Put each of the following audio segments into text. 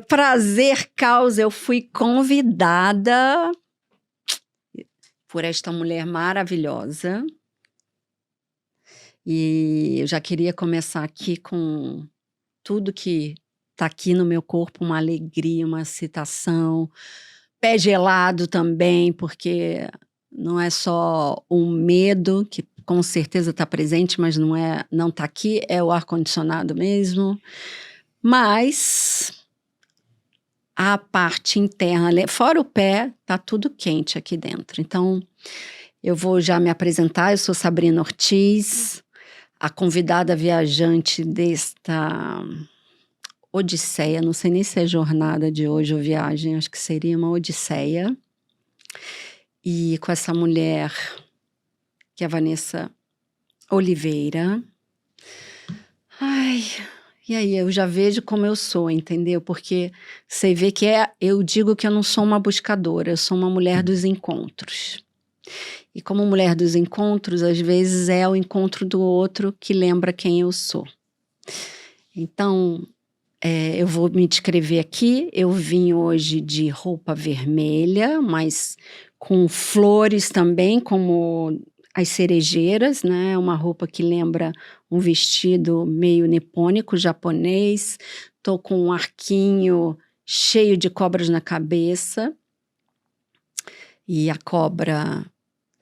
Prazer, causa, eu fui convidada por esta mulher maravilhosa. E eu já queria começar aqui com tudo que tá aqui no meu corpo, uma alegria, uma excitação, pé gelado também, porque não é só um medo, que com certeza está presente, mas não tá aqui, é o ar-condicionado mesmo. Mas a parte interna, fora o pé, tá tudo quente aqui dentro. Então, eu vou já me apresentar, eu sou Sabrina Ortiz, a convidada viajante desta odisseia, não sei nem se é jornada de hoje ou viagem, acho que seria uma odisseia. E com essa mulher, que é a Vanessa Oliveira. Ai, e aí eu já vejo como eu sou, entendeu? Porque você vê que eu digo que eu não sou uma buscadora, eu sou uma mulher dos encontros. E como mulher dos encontros, às vezes é o encontro do outro que lembra quem eu sou. Então, eu vou me descrever aqui. Eu vim hoje de roupa vermelha, mas com flores também, como as cerejeiras, né? Uma roupa que lembra um vestido meio nipônico, japonês. Tô com um arquinho cheio de cobras na cabeça. E a cobra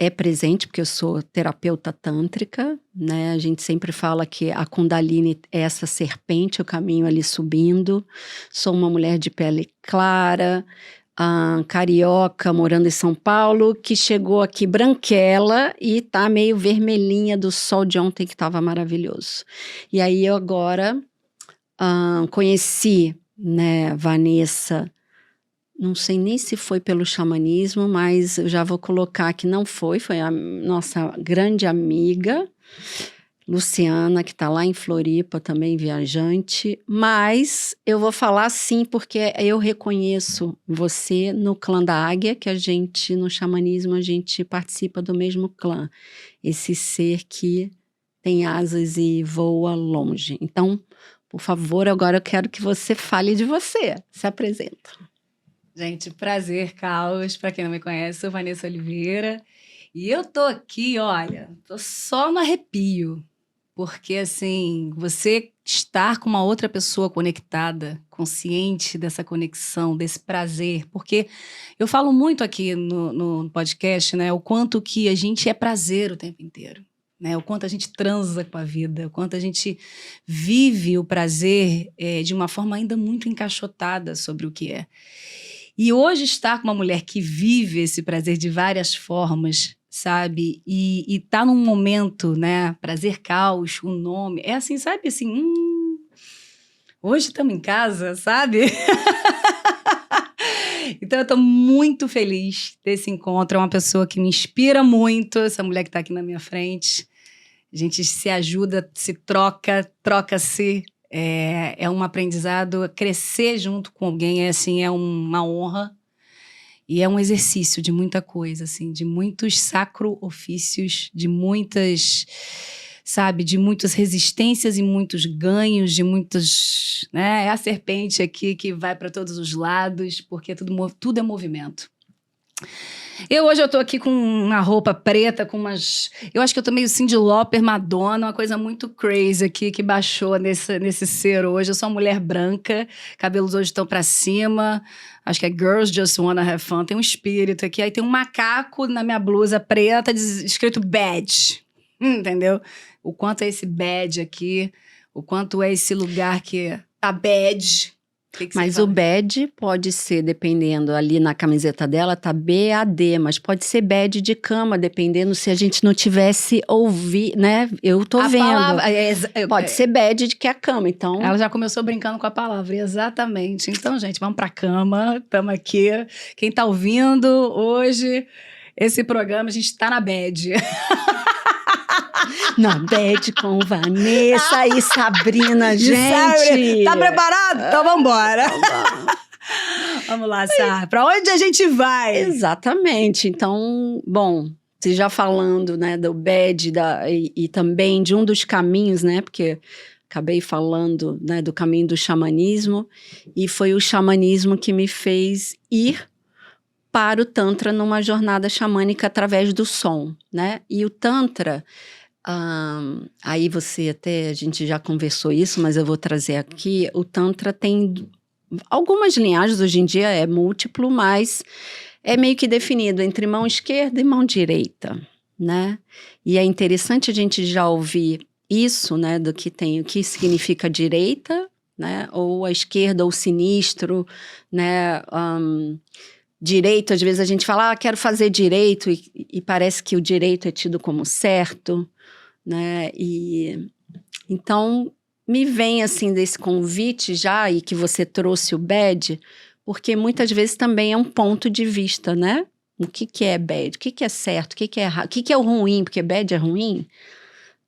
é presente, porque eu sou terapeuta tântrica, né? A gente sempre fala que a Kundalini é essa serpente, o caminho ali subindo. Sou uma mulher de pele clara, carioca, morando em São Paulo, que chegou aqui branquela e tá meio vermelhinha do sol de ontem, que estava maravilhoso. E aí eu agora conheci, né, Vanessa. Não sei nem se foi pelo xamanismo, mas eu já vou colocar que não foi a nossa grande amiga, Luciana, que está lá em Floripa, também viajante. Mas eu vou falar sim, porque eu reconheço você no clã da águia, que no xamanismo, a gente participa do mesmo clã. Esse ser que tem asas e voa longe. Então, por favor, agora eu quero que você fale de você. Se apresenta. Gente, prazer, Caos. Para quem não me conhece, sou Vanessa Oliveira. E eu tô aqui, olha, tô só no arrepio. Porque, assim, você estar com uma outra pessoa conectada, consciente dessa conexão, desse prazer. Porque eu falo muito aqui no podcast, né? O quanto que a gente é prazer o tempo inteiro. Né? O quanto a gente transa com a vida, o quanto a gente vive o prazer de uma forma ainda muito encaixotada sobre o que é. E hoje estar com uma mulher que vive esse prazer de várias formas, sabe? E tá num momento, né? Prazer, caos, o nome. É assim, sabe? Assim, hoje estamos em casa, sabe? Então eu tô muito feliz desse encontro. É uma pessoa que me inspira muito, essa mulher que tá aqui na minha frente. A gente se ajuda, se troca-se. É um aprendizado, crescer junto com alguém é uma honra e é um exercício de muita coisa, assim, de muitos sacro-ofícios, de muitas, sabe, de muitas resistências e muitos ganhos, de muitas, né, é a serpente aqui que vai para todos os lados, porque tudo é movimento. Hoje eu tô aqui com uma roupa preta, com umas... Eu acho que eu tô meio Cyndi Lauper, Madonna, uma coisa muito crazy aqui que baixou nesse ser hoje. Eu sou uma mulher branca, cabelos hoje estão pra cima. Acho que é Girls Just Wanna Have Fun. Tem um espírito aqui. Aí tem um macaco na minha blusa preta, escrito bad. Entendeu? O quanto é esse bad aqui, o quanto é esse lugar que tá bad... Mas o bad pode ser, dependendo, ali na camiseta dela tá BAD, mas pode ser bad de cama, dependendo se a gente não tivesse ouvido, né? Eu tô vendo. Pode ser bad de que é a cama, então... Ela já começou brincando com a palavra, exatamente. Então, gente, vamos pra cama, estamos aqui. Quem tá ouvindo hoje, esse programa, a gente tá na bad. Na bad com Vanessa e Sabrina, gente. Tá preparado? Então vambora. Vamos lá, Sá. Pra onde a gente vai? Exatamente. Então, bom, você já falando, né, do bad e também de um dos caminhos, né, porque acabei falando, né, do caminho do xamanismo, e foi o xamanismo que me fez ir para o Tantra numa jornada xamânica através do som, né? E o Tantra, aí a gente já conversou isso, mas eu vou trazer aqui, o Tantra tem algumas linhagens, hoje em dia é múltiplo, mas é meio que definido entre mão esquerda e mão direita, né? E é interessante a gente já ouvir isso, né, do que tem, o que significa direita, né, ou a esquerda, ou sinistro, né, direito, às vezes a gente fala, quero fazer direito, e parece que o direito é tido como certo, né, e então me vem assim desse convite já, e que você trouxe o bad, porque muitas vezes também é um ponto de vista, né, o que que é bad, o que que é certo, o que que é errado, o que que é o ruim, porque bad é ruim,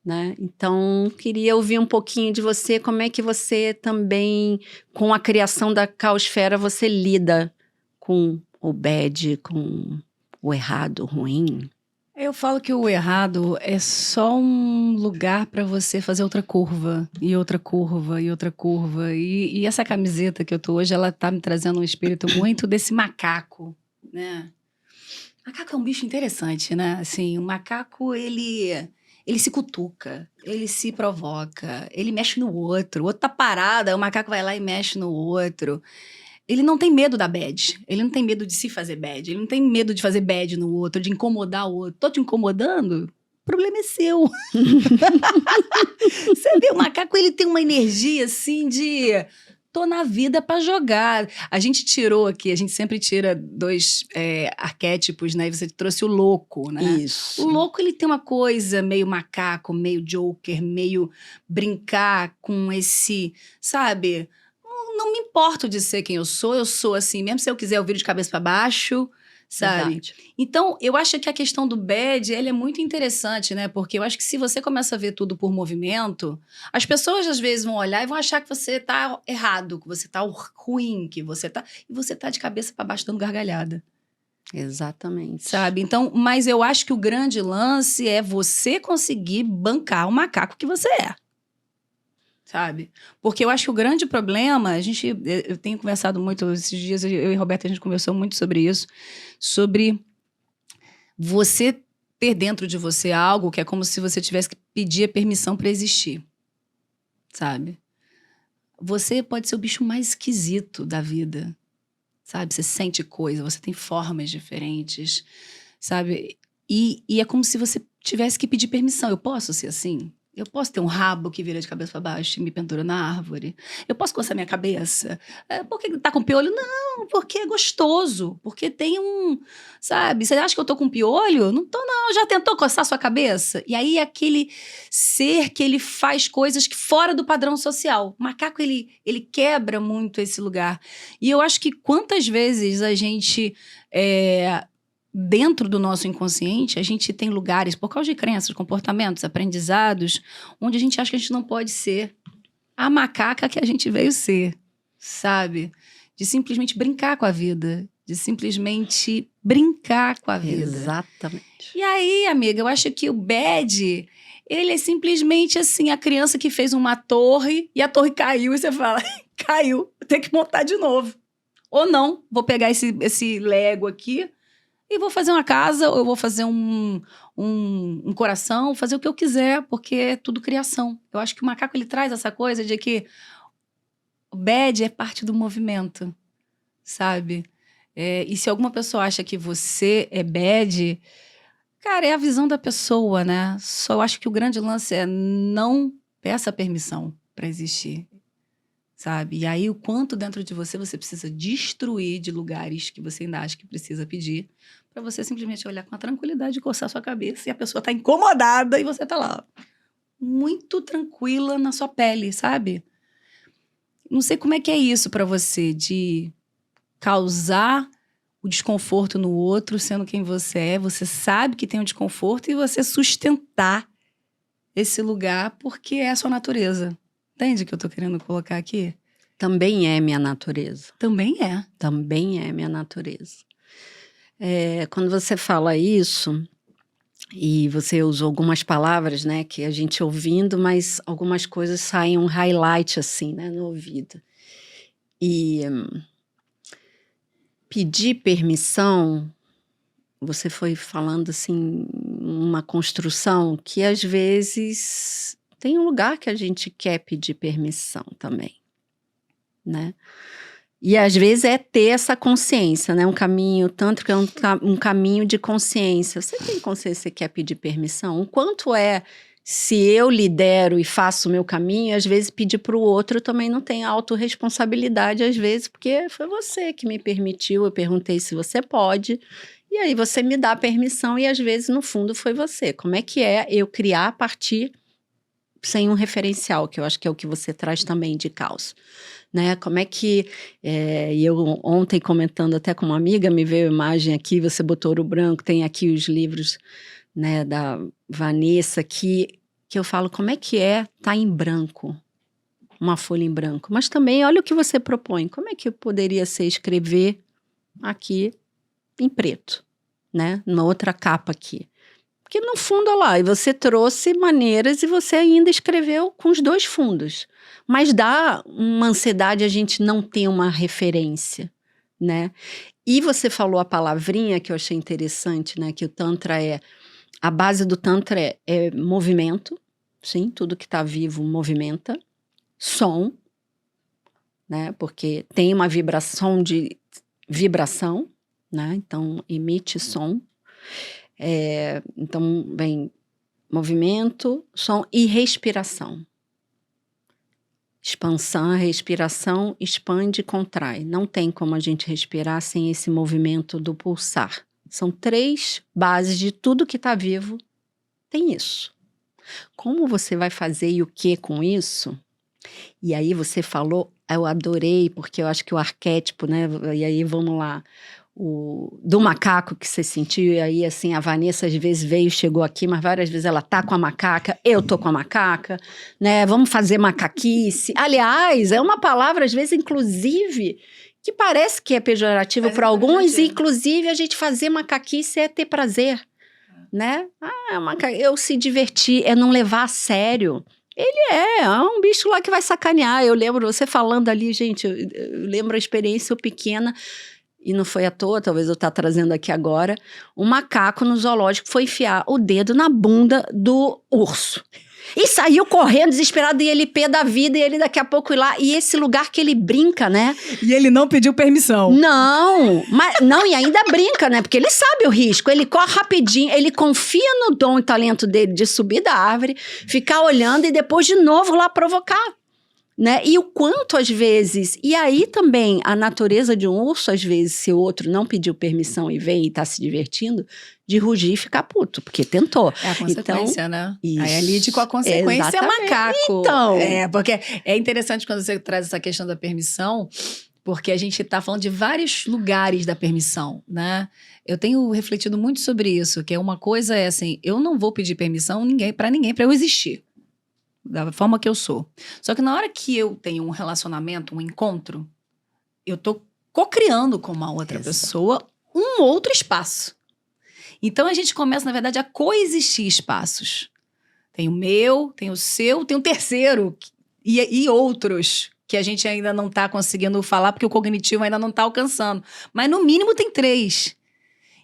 né? Então, queria ouvir um pouquinho de você, como é que você também, com a criação da Caosfera, você lida com o bad, com o errado, o ruim? Eu falo que o errado é só um lugar para você fazer outra curva, e outra curva, e outra curva. E essa camiseta que eu tô hoje, ela tá me trazendo um espírito muito desse macaco, né? Macaco é um bicho interessante, né? Assim, o macaco, ele se cutuca, ele se provoca, ele mexe no outro. O outro tá parado, aí o macaco vai lá e mexe no outro. Ele não tem medo da bad. Ele não tem medo de se fazer bad. Ele não tem medo de fazer bad no outro, de incomodar o outro. Tô te incomodando? O problema é seu. Você vê, o macaco, ele tem uma energia assim de... Tô na vida pra jogar. A gente tirou aqui, a gente sempre tira dois arquétipos, né? E você trouxe o louco, né? Isso. O louco, ele tem uma coisa meio macaco, meio joker, meio brincar com esse, sabe? Não me importo de ser quem eu sou assim, mesmo se eu quiser eu viro de cabeça pra baixo, sabe? Verdade. Então, eu acho que a questão do bad, ele é muito interessante, né? Porque eu acho que se você começa a ver tudo por movimento, as pessoas às vezes vão olhar e vão achar que você tá errado, que você tá ruim, que você tá... E você tá de cabeça pra baixo dando gargalhada, Exatamente. sabe? Então, mas eu acho que o grande lance é você conseguir bancar o macaco que você é. Sabe? Porque eu acho que o grande problema, eu tenho conversado muito esses dias, eu e Roberta, a gente conversou muito sobre isso, sobre você ter dentro de você algo que é como se você tivesse que pedir a permissão para existir, sabe? Você pode ser o bicho mais esquisito da vida, sabe? Você sente coisa, você tem formas diferentes, sabe? E é como se você tivesse que pedir permissão. Eu posso ser assim? Eu posso ter um rabo que vira de cabeça para baixo e me pendura na árvore? Eu posso coçar minha cabeça? Por que tá com piolho? Não, porque é gostoso. Porque tem um... Sabe? Você acha que eu tô com piolho? Não tô, não. Já tentou coçar sua cabeça? E aí, aquele ser que ele faz coisas que fora do padrão social. O macaco, ele quebra muito esse lugar. E eu acho que quantas vezes a gente... dentro do nosso inconsciente, a gente tem lugares, por causa de crenças, comportamentos, aprendizados, onde a gente acha que a gente não pode ser a macaca que a gente veio ser, sabe? De simplesmente brincar com a vida, de simplesmente brincar com a vida. Exatamente. E aí, amiga, eu acho que o bad, ele é simplesmente assim, a criança que fez uma torre e a torre caiu e você fala, caiu, tem que montar de novo. Ou não, vou pegar esse Lego aqui e vou fazer uma casa, ou eu vou fazer um coração, fazer o que eu quiser, porque é tudo criação. Eu acho que o macaco, ele traz essa coisa de que o bad é parte do movimento, sabe? E se alguma pessoa acha que você é bad, cara, é a visão da pessoa, né? Só eu acho que o grande lance é não peça permissão para existir, sabe? E aí, o quanto dentro de você precisa destruir de lugares que você ainda acha que precisa pedir, para você simplesmente olhar com a tranquilidade e coçar sua cabeça e a pessoa tá incomodada e você tá lá, muito tranquila na sua pele, sabe? Não sei como é que é isso para você, de causar o desconforto no outro, sendo quem você sabe que tem um desconforto e você sustentar esse lugar porque é a sua natureza. Entende o que eu tô querendo colocar aqui? Também é minha natureza. Também é. Também é minha natureza. Quando você fala isso, E você usou algumas palavras, né, que a gente ouvindo, mas algumas coisas saem um highlight assim, né, no ouvido. E pedir permissão, você foi falando assim, uma construção que às vezes tem um lugar que a gente quer pedir permissão também, né? E às vezes é ter essa consciência, né? Um caminho, tanto que é um caminho de consciência. Você tem consciência que você quer pedir permissão? O quanto é, se eu lidero e faço o meu caminho, às vezes pedir para o outro também não tem autorresponsabilidade, às vezes, porque foi você que me permitiu, eu perguntei se você pode, e aí você me dá a permissão e às vezes, no fundo, foi você. Como é que é eu criar a partir sem um referencial, que eu acho que é o que você traz também de caos? Né? Como é que... e eu ontem comentando até com uma amiga, me veio a imagem aqui, você botou Ouro Branco, tem aqui os livros, né, da Vanessa, que eu falo, como é que tá em branco, uma folha em branco? Mas também, olha o que você propõe, como é que poderia ser escrever aqui em preto, né? Numa outra capa aqui. Porque no fundo, olha lá, e você trouxe maneiras e você ainda escreveu com os dois fundos. Mas dá uma ansiedade a gente não ter uma referência, né? E você falou a palavrinha que eu achei interessante, né? Que o Tantra a base do Tantra é movimento, sim, tudo que está vivo movimenta. Som, né? Porque tem uma vibração, né? Então emite som. Então vem movimento, som e respiração. Expansão, respiração, expande e contrai. Não tem como a gente respirar sem esse movimento do pulsar. São 3 bases de tudo que está vivo. Tem isso. Como você vai fazer e o que com isso? E aí você falou, eu adorei, porque eu acho que o arquétipo, né? E aí vamos lá. Do macaco que você sentiu, e aí assim, a Vanessa às vezes chegou aqui, mas várias vezes ela tá com a macaca, eu tô com a macaca, né, vamos fazer macaquice, aliás, é uma palavra às vezes inclusive, que parece que é pejorativo para alguns, inclusive a gente fazer macaquice é ter prazer, né, eu se divertir, é não levar a sério. Ele é um bicho lá que vai sacanear. Eu lembro você falando ali, gente, eu lembro a experiência pequena. E não foi à toa, talvez eu trazendo aqui agora, um macaco no zoológico foi enfiar o dedo na bunda do urso. E saiu correndo, desesperado, e ele pé da vida, e ele daqui a pouco ir lá. E esse lugar que ele brinca, né? E ele não pediu permissão. Não, e ainda brinca, né? Porque ele sabe o risco, ele corre rapidinho, ele confia no dom e talento dele de subir da árvore, ficar olhando e depois de novo lá provocar. Né? E o quanto às vezes, e aí também a natureza de um urso, às vezes, se o outro não pediu permissão e vem e tá se divertindo, de rugir e ficar puto, porque tentou. É a consequência, então, né? Isso. Aí lide com a consequência, macaco. Então. Porque é interessante quando você traz essa questão da permissão, porque a gente tá falando de vários lugares da permissão, né? Eu tenho refletido muito sobre isso, que é uma coisa assim, eu não vou pedir permissão para ninguém, para eu existir. Da forma que eu sou. Só que na hora que eu tenho um relacionamento, um encontro, eu tô co-criando com uma outra pessoa um outro espaço. Então a gente começa, na verdade, a coexistir espaços. Tem o meu, tem o seu, tem o terceiro e outros que a gente ainda não tá conseguindo falar porque o cognitivo ainda não tá alcançando. Mas no mínimo tem 3.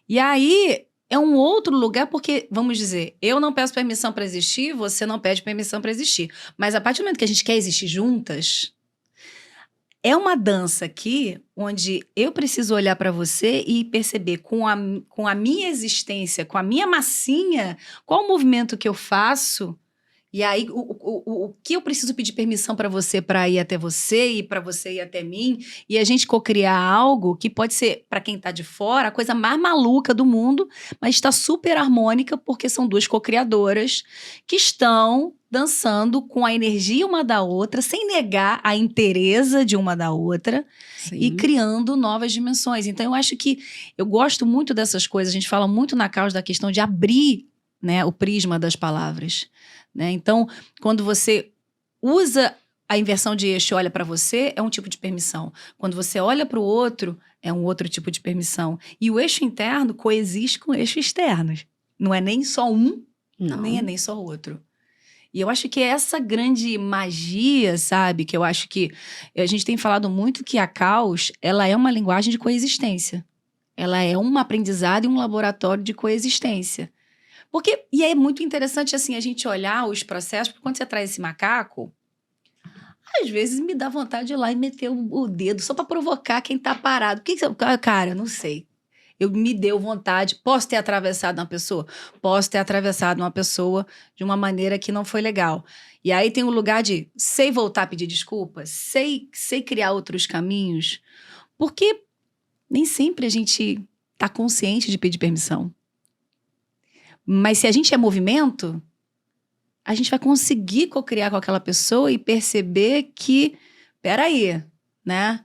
E aí é um outro lugar, porque, vamos dizer, eu não peço permissão para existir, você não pede permissão para existir. Mas a partir do momento que a gente quer existir juntas, é uma dança aqui onde eu preciso olhar para você e perceber com a minha existência, com a minha massinha, qual o movimento que eu faço. E aí, o que eu preciso pedir permissão para você para ir até você e para você ir até mim, e a gente cocriar algo que pode ser, para quem está de fora, a coisa mais maluca do mundo, mas está super harmônica porque são 2 cocriadoras que estão dançando com a energia uma da outra, sem negar a inteireza de uma da outra. Sim. E criando novas dimensões. Então, eu acho que eu gosto muito dessas coisas, a gente fala muito na causa da questão de abrir, né, o prisma das palavras. Né? Então, quando você usa a inversão de eixo e olha para você, é um tipo de permissão. Quando você olha para o outro, é um outro tipo de permissão. E o eixo interno coexiste com o eixo externo. Não é nem só um, Não. nem só o outro. E eu acho que é essa grande magia, sabe? Que eu acho que a gente tem falado muito que a Caos, ela é uma linguagem de coexistência. Ela é um aprendizado e um laboratório de coexistência. E é muito interessante, assim, a gente olhar os processos, porque quando você traz esse macaco, às vezes me dá vontade de ir lá e meter o dedo só para provocar quem tá parado. Cara, não sei. Me deu vontade. Posso ter atravessado uma pessoa? Posso ter atravessado uma pessoa de uma maneira que não foi legal. E aí tem o lugar de sei voltar a pedir desculpa, sei criar outros caminhos, porque nem sempre a gente tá consciente de pedir permissão. Mas se a gente é movimento, a gente vai conseguir co-criar com aquela pessoa e perceber que, peraí, né?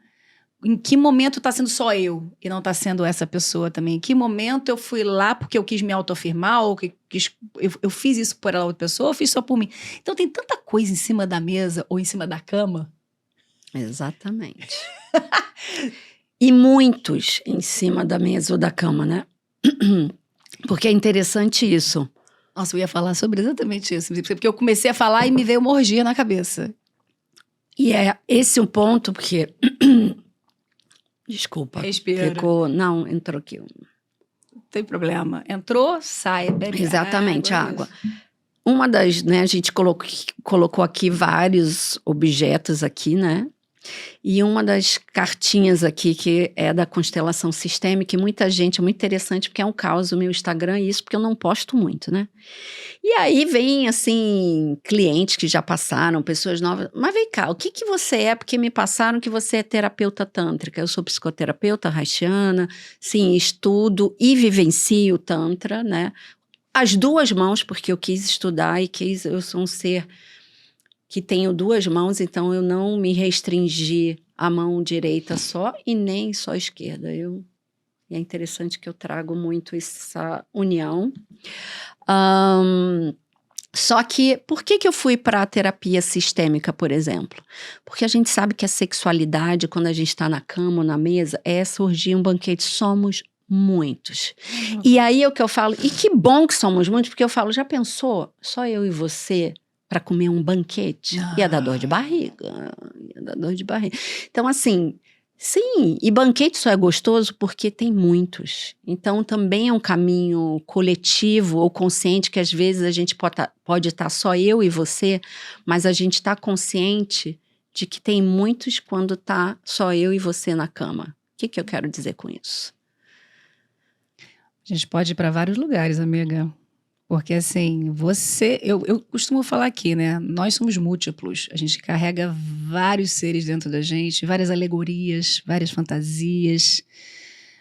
Em que momento tá sendo só eu e não tá sendo essa pessoa também? Em que momento eu fui lá porque eu quis me autoafirmar ou eu fiz isso por outra pessoa ou eu fiz só por mim? Então tem tanta coisa em cima da mesa ou em cima da cama. Exatamente. E muitos em cima da mesa ou da cama, né? Porque é interessante isso. Nossa, eu ia falar sobre exatamente isso. Porque eu comecei a falar e me veio uma orgia na cabeça. E é esse o ponto, porque... Desculpa. Respira. Não, entrou aqui. Não tem problema. Entrou, sai, bebe Exatamente, água. Uma das, né, a gente colocou aqui vários objetos aqui, né? E uma das cartinhas aqui, que é da constelação sistêmica, e muita gente, é muito interessante, porque é um caos o meu Instagram, e isso porque eu não posto muito, né? E aí vem, assim, clientes que já passaram, pessoas novas, mas vem cá, o que você é? Porque me passaram que você é terapeuta tântrica. Eu sou psicoterapeuta haitiana, sim, estudo e vivencio tantra, né? As duas mãos, porque eu quis estudar e eu sou um ser que tenho duas mãos, então eu não me restringi à mão direita só e nem só à esquerda. E é interessante que eu trago muito essa união. Só que, por que eu fui para a terapia sistêmica, por exemplo? Porque a gente sabe que a sexualidade, quando a gente está na cama ou na mesa, é surgir um banquete. Somos muitos. E aí é o que eu falo, e que bom que somos muitos, porque eu falo, já pensou, só eu e você para comer um banquete? Ia dar dor de barriga, Então, assim, sim, e banquete só é gostoso porque tem muitos. Então, também é um caminho coletivo ou consciente, que às vezes a gente pode estar só eu e você, mas a gente está consciente de que tem muitos quando está só eu e você na cama. O que eu quero dizer com isso? A gente pode ir para vários lugares, amiga. Porque assim, eu costumo falar aqui, né? Nós somos múltiplos. A gente carrega vários seres dentro da gente, várias alegorias, várias fantasias,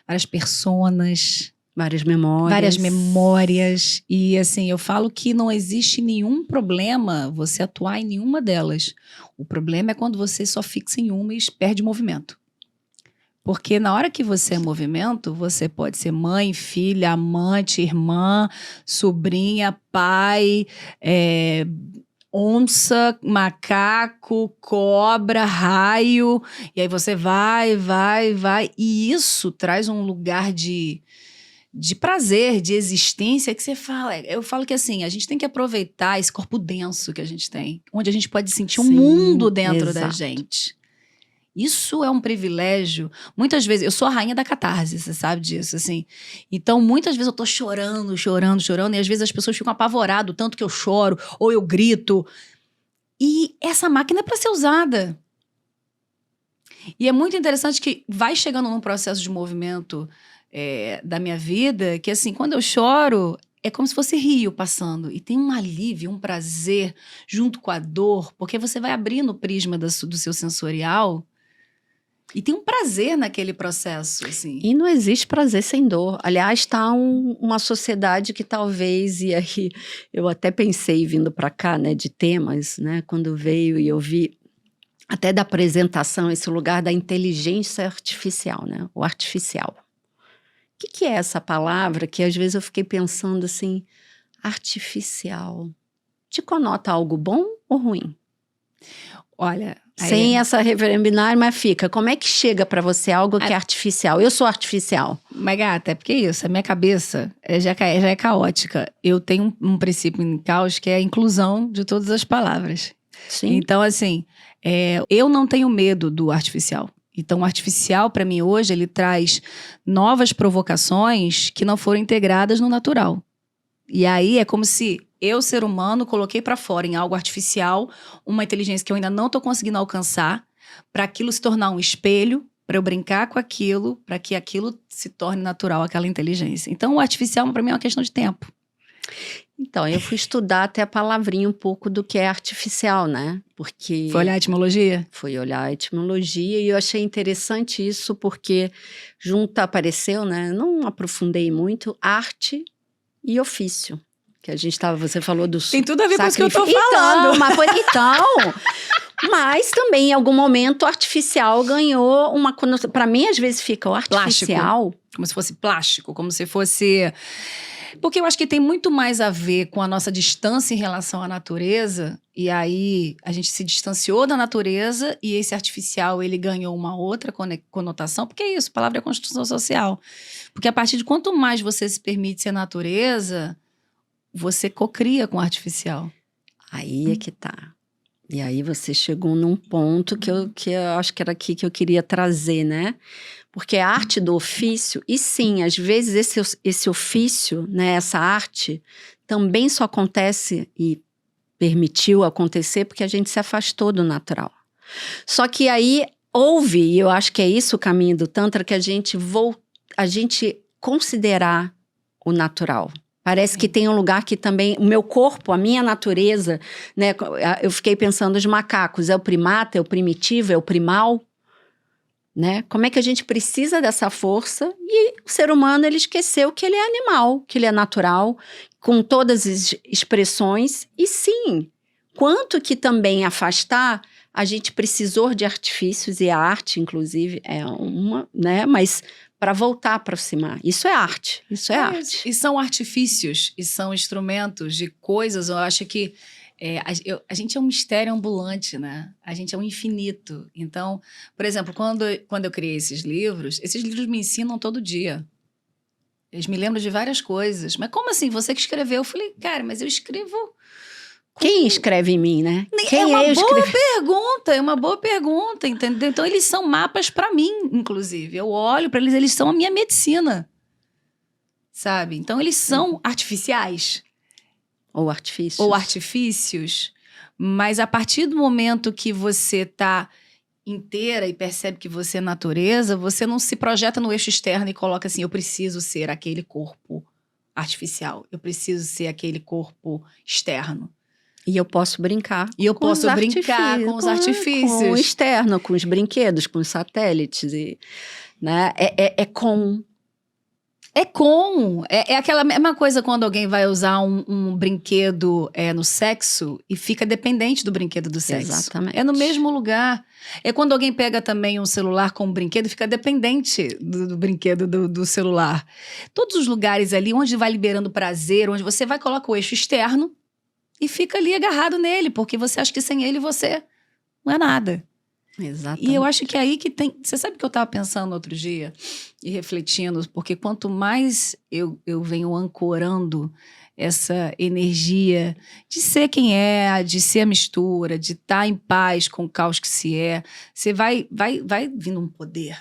várias personas. Várias memórias. Várias memórias. E assim, eu falo que não existe nenhum problema você atuar em nenhuma delas. O problema é quando você só fixa em uma e perde movimento. Porque na hora que você é movimento, você pode ser mãe, filha, amante, irmã, sobrinha, pai, onça, macaco, cobra, raio. E aí você vai. E isso traz um lugar de prazer, de existência que você fala. Eu falo que assim, a gente tem que aproveitar esse corpo denso que a gente tem, onde a gente pode sentir um mundo dentro da gente. Isso é um privilégio. Muitas vezes, eu sou a rainha da catarse, você sabe disso, assim. Então, muitas vezes eu tô chorando, e às vezes as pessoas ficam apavoradas, tanto que eu choro, ou eu grito. E essa máquina é para ser usada. E é muito interessante que vai chegando num processo de movimento da minha vida, que assim, quando eu choro, é como se fosse rio passando. E tem um alívio, um prazer, junto com a dor, porque você vai abrindo o prisma do seu sensorial. E tem um prazer naquele processo, assim. E não existe prazer sem dor. Aliás, está uma sociedade que talvez, e aí eu até pensei vindo para cá, né, de temas, né, quando veio e eu vi até da apresentação esse lugar da inteligência artificial, né, o artificial. O que é essa palavra que às vezes eu fiquei pensando assim, artificial? Te conota algo bom ou ruim? Olha, Sem essa referência binária, mas fica. Como é que chega pra você algo que é artificial? Eu sou artificial. mas gata, é porque é isso, a minha cabeça já é caótica. Eu tenho um princípio em caos que é a inclusão de todas as palavras. Sim. Então, assim, eu não tenho medo do artificial. Então, o artificial, para mim, hoje, ele traz novas provocações que não foram integradas no natural. E aí é como se eu, ser humano, coloquei para fora em algo artificial uma inteligência que eu ainda não estou conseguindo alcançar, para aquilo se tornar um espelho, para eu brincar com aquilo, para que aquilo se torne natural, aquela inteligência. Então, o artificial, para mim, é uma questão de tempo. Então, eu fui estudar até a palavrinha um pouco do que é artificial, né? Porque Foi olhar a etimologia? fui olhar a etimologia e eu achei interessante isso porque apareceu, né? Não aprofundei muito, arte e ofício. Que a gente estava, você falou do Tem tudo a ver com isso que eu tô sacrifício. falando. Mas também em algum momento o artificial ganhou uma conotação. Para mim, às vezes fica o artificial. Como se fosse plástico, como se fosse... Porque eu acho que tem muito mais a ver com a nossa distância em relação à natureza, e aí a gente se distanciou da natureza e esse artificial ele ganhou uma outra conotação, porque é isso, a palavra é construção social. Porque a partir de quanto mais você se permite ser natureza, você cocria com o artificial. Aí é que tá. E aí você chegou num ponto que eu acho que era aqui que eu queria trazer, né? Porque a arte do ofício, e sim, às vezes esse ofício, né, essa arte, também só acontece e permitiu acontecer porque a gente se afastou do natural. Só que aí houve, e eu acho que é isso o caminho do Tantra, que a gente considerar o natural. Parece que tem um lugar que também, o meu corpo, a minha natureza, né? Eu fiquei pensando, os macacos, é o primata, é o primitivo, é o primal, né? Como é que a gente precisa dessa força? E o ser humano, ele esqueceu que ele é animal, que ele é natural, com todas as expressões. E sim, quanto que também afastar, a gente precisou de artifícios, e a arte, inclusive, é uma, né? Mas para voltar a aproximar. Isso é arte, isso é arte. E são artifícios, e são instrumentos de coisas, eu acho que a gente é um mistério ambulante, né? A gente é um infinito. Então, por exemplo, quando eu criei esses livros me ensinam todo dia. Eles me lembram de várias coisas. Mas como assim? Você que escreveu? Eu falei, cara, mas eu escrevo... Quem escreve em mim, né? É uma boa pergunta, entendeu? Então, eles são mapas para mim, inclusive. Eu olho para eles, eles são a minha medicina, sabe? Então, eles são artificiais. Ou artifícios. Ou artifícios. Mas a partir do momento que você tá inteira e percebe que você é natureza, você não se projeta no eixo externo e coloca assim, eu preciso ser aquele corpo artificial. Eu preciso ser aquele corpo externo. E eu posso brincar. E eu posso brincar com os artifícios. Com o externo, com os brinquedos, com os satélites. Né? É aquela mesma coisa quando alguém vai usar um brinquedo no sexo e fica dependente do brinquedo do sexo. Exatamente. É no mesmo lugar. É quando alguém pega também um celular com um brinquedo e fica dependente do brinquedo do celular. Todos os lugares ali onde vai liberando prazer, onde você vai colocar o eixo externo e fica ali agarrado nele, porque você acha que sem ele você não é nada. Exatamente. E eu acho que é aí que tem... Você sabe o que eu estava pensando outro dia e refletindo? Porque quanto mais eu venho ancorando essa energia de ser quem é, de ser a mistura, de estar em paz com o caos que se é, você vai vindo um poder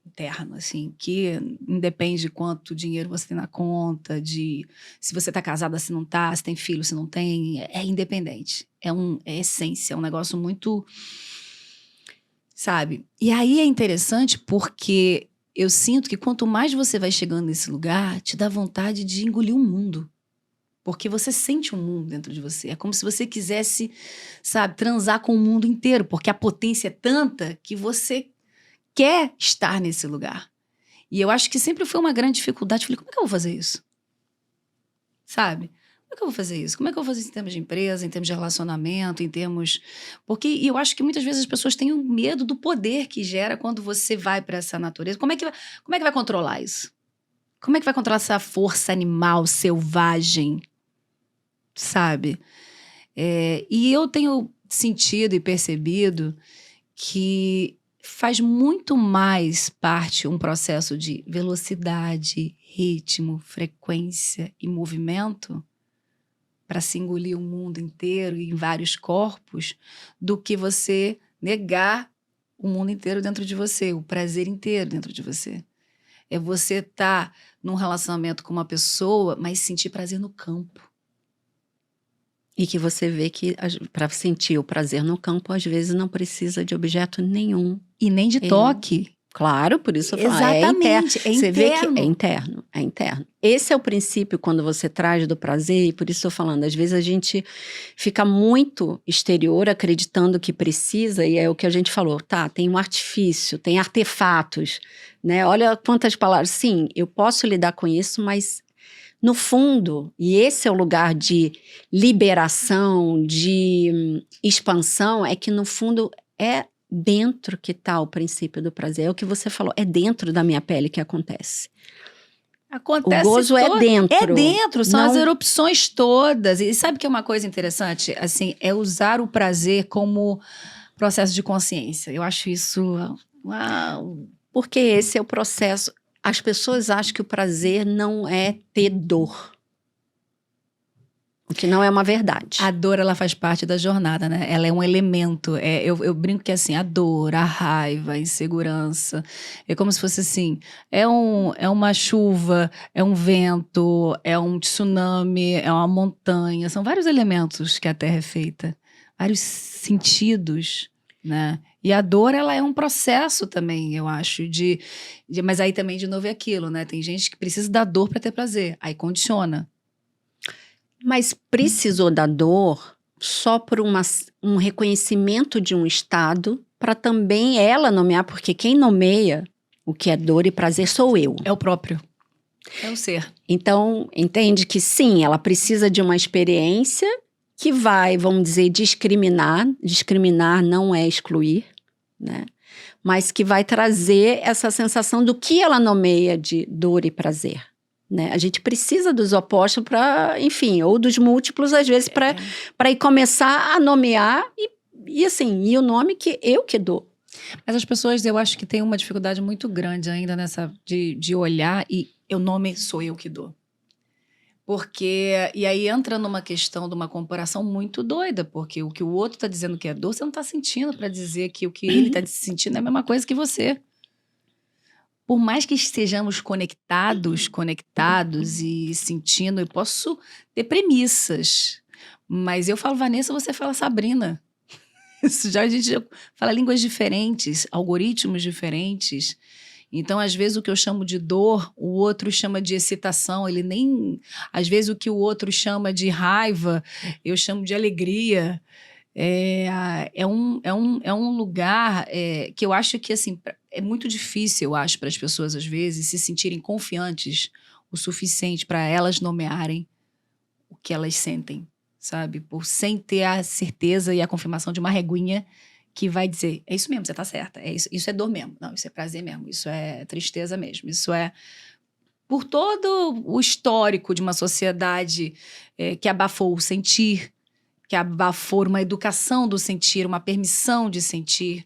interno, assim, que independe de quanto dinheiro você tem na conta, de se você tá casada, se não tá, se tem filho, se não tem, é independente. É essência, é um negócio muito... Sabe? E aí é interessante porque eu sinto que quanto mais você vai chegando nesse lugar, te dá vontade de engolir o mundo. Porque você sente um mundo dentro de você. É como se você quisesse, sabe, transar com o mundo inteiro. Porque a potência é tanta que você quer estar nesse lugar. E eu acho que sempre foi uma grande dificuldade. Eu falei, como é que eu vou fazer isso? Sabe? Como é que eu vou fazer isso? Como é que eu vou fazer isso em termos de empresa, em termos de relacionamento, em termos... Porque eu acho que muitas vezes as pessoas têm um medo do poder que gera quando você vai para essa natureza. Como é que vai controlar isso? Como é que vai controlar essa força animal, selvagem? Sabe? E eu tenho sentido e percebido que faz muito mais parte um processo de velocidade, ritmo, frequência e movimento para se engolir o mundo inteiro e em vários corpos, do que você negar o mundo inteiro dentro de você, o prazer inteiro dentro de você. É você estar num relacionamento com uma pessoa, mas sentir prazer no campo. E que você vê que para sentir o prazer no campo, às vezes não precisa de objeto nenhum. E nem de toque. Claro, por isso eu falo, Exatamente, é interno. Você vê que é interno. Esse é o princípio quando você traz do prazer, e por isso eu estou falando, às vezes a gente fica muito exterior, acreditando que precisa, e é o que a gente falou, tá, tem um artifício, tem artefatos, né? Olha quantas palavras. Sim, eu posso lidar com isso, mas no fundo, e esse é o lugar de liberação, de expansão, é que no fundo é dentro que está o princípio do prazer. É o que você falou, é dentro da minha pele que acontece. Acontece o gozo é dentro. É dentro, são não... as erupções todas. E sabe que é uma coisa interessante? Assim, é usar o prazer como processo de consciência. Eu acho isso... Uau! Porque esse é o processo. As pessoas acham que o prazer não é ter dor. O que não é uma verdade. A dor, ela faz parte da jornada, né? Ela é um elemento. Eu brinco que assim, a dor, a raiva, a insegurança, é como se fosse assim, é uma chuva, é um vento, é um tsunami, é uma montanha. São vários elementos que a Terra é feita. Vários sentidos, né? E a dor, ela é um processo também, eu acho, mas aí também, de novo, é aquilo, né? Tem gente que precisa da dor para ter prazer, aí condiciona. Mas precisou da dor só por um reconhecimento de um estado para também ela nomear, porque quem nomeia o que é dor e prazer sou eu. É o próprio. É o ser. Então, entende que sim, ela precisa de uma experiência que vai, vamos dizer, discriminar. Discriminar não é excluir, né? Mas que vai trazer essa sensação do que ela nomeia de dor e prazer. Né? A gente precisa dos opostos para, enfim, ou dos múltiplos, às vezes, para ir começar a nomear e assim, e o nome que eu que dou. Mas as pessoas, eu acho que tem uma dificuldade muito grande ainda nessa de olhar e o nome sou eu que dou. Porque, e aí entra numa questão de uma comparação muito doida, porque o que o outro está dizendo que é dor, você não está sentindo para dizer que o que ele está sentindo é a mesma coisa que você. Por mais que estejamos conectados e sentindo, eu posso ter premissas. Mas eu falo Vanessa, você fala Sabrina. Isso já a gente fala línguas diferentes, algoritmos diferentes. Então, às vezes, o que eu chamo de dor, o outro chama de excitação. Ele nem... Às vezes, o que o outro chama de raiva, eu chamo de alegria. É um lugar que eu acho que assim, é muito difícil, eu acho, para as pessoas, às vezes, se sentirem confiantes o suficiente para elas nomearem o que elas sentem, sabe? Sem ter a certeza e a confirmação de uma reguinha que vai dizer, é isso mesmo, você tá certa, isso é dor mesmo, não, isso é prazer mesmo, isso é tristeza mesmo, isso é... Por todo o histórico de uma sociedade que abafou o sentir, que abafou uma educação do sentir, uma permissão de sentir.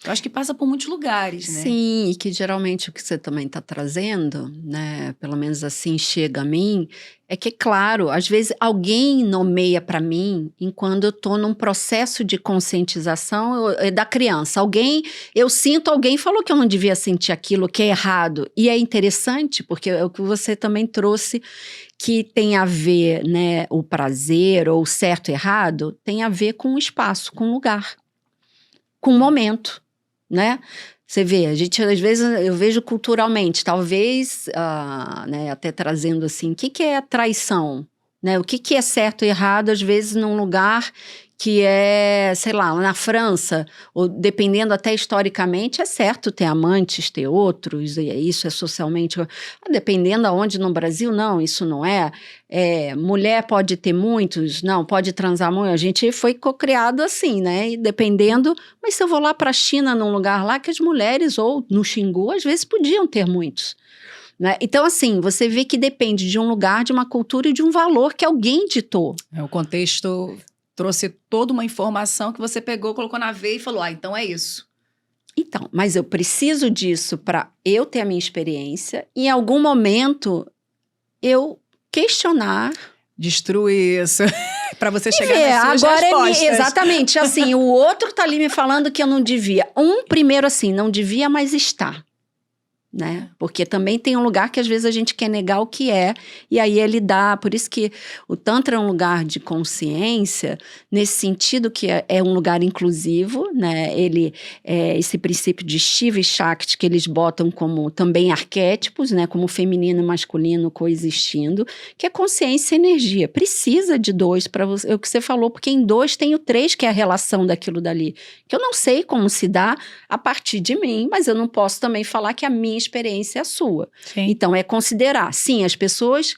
Eu acho que passa por muitos lugares, né? Sim, e que geralmente o que você também está trazendo, né, pelo menos assim chega a mim, é que, claro, às vezes alguém nomeia para mim enquanto eu estou num processo de conscientização da criança. Eu sinto alguém falou que eu não devia sentir aquilo, que é errado. E é interessante, porque é o que você também trouxe, que tem a ver, né, o prazer ou o certo e errado, tem a ver com o espaço, com o lugar, com o momento, né? Você vê, a gente às vezes, eu vejo culturalmente, talvez, né, até trazendo assim, o que é traição? Né? O que é certo e errado, às vezes, num lugar que é, sei lá, na França, ou dependendo até historicamente, é certo ter amantes, ter outros, e isso é socialmente... Dependendo aonde no Brasil, não, isso não é. Mulher pode ter muitos, não, pode transar muito. A gente foi cocriado assim, né? E dependendo... Mas se eu vou lá para a China, num lugar lá que as mulheres, ou no Xingu, às vezes podiam ter muitos. Né? Então, assim, você vê que depende de um lugar, de uma cultura e de um valor que alguém ditou. O contexto trouxe toda uma informação que você pegou, colocou na veia e falou, então é isso. Então, mas eu preciso disso para eu ter a minha experiência. E em algum momento, eu questionar. Destruir isso. Para você chegar nas suas agora respostas. Exatamente. Assim, o outro tá ali me falando que eu não devia. Primeiro assim, não devia, mas está. Né? Porque também tem um lugar que às vezes a gente quer negar o que é, e aí ele dá, por isso que o Tantra é um lugar de consciência, nesse sentido que é um lugar inclusivo, né? Ele esse princípio de Shiva e Shakti que eles botam como também arquétipos, né? Como feminino e masculino coexistindo, que é consciência e energia, precisa de dois para você, é o que você falou, porque em dois tem o três, que é a relação daquilo dali, que eu não sei como se dá a partir de mim, mas eu não posso também falar que a minha experiência é a sua. Sim. Então, é considerar. Sim, as pessoas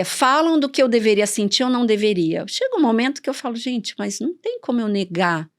falam do que eu deveria sentir ou não deveria. Chega um momento que eu falo, gente, mas não tem como eu negar.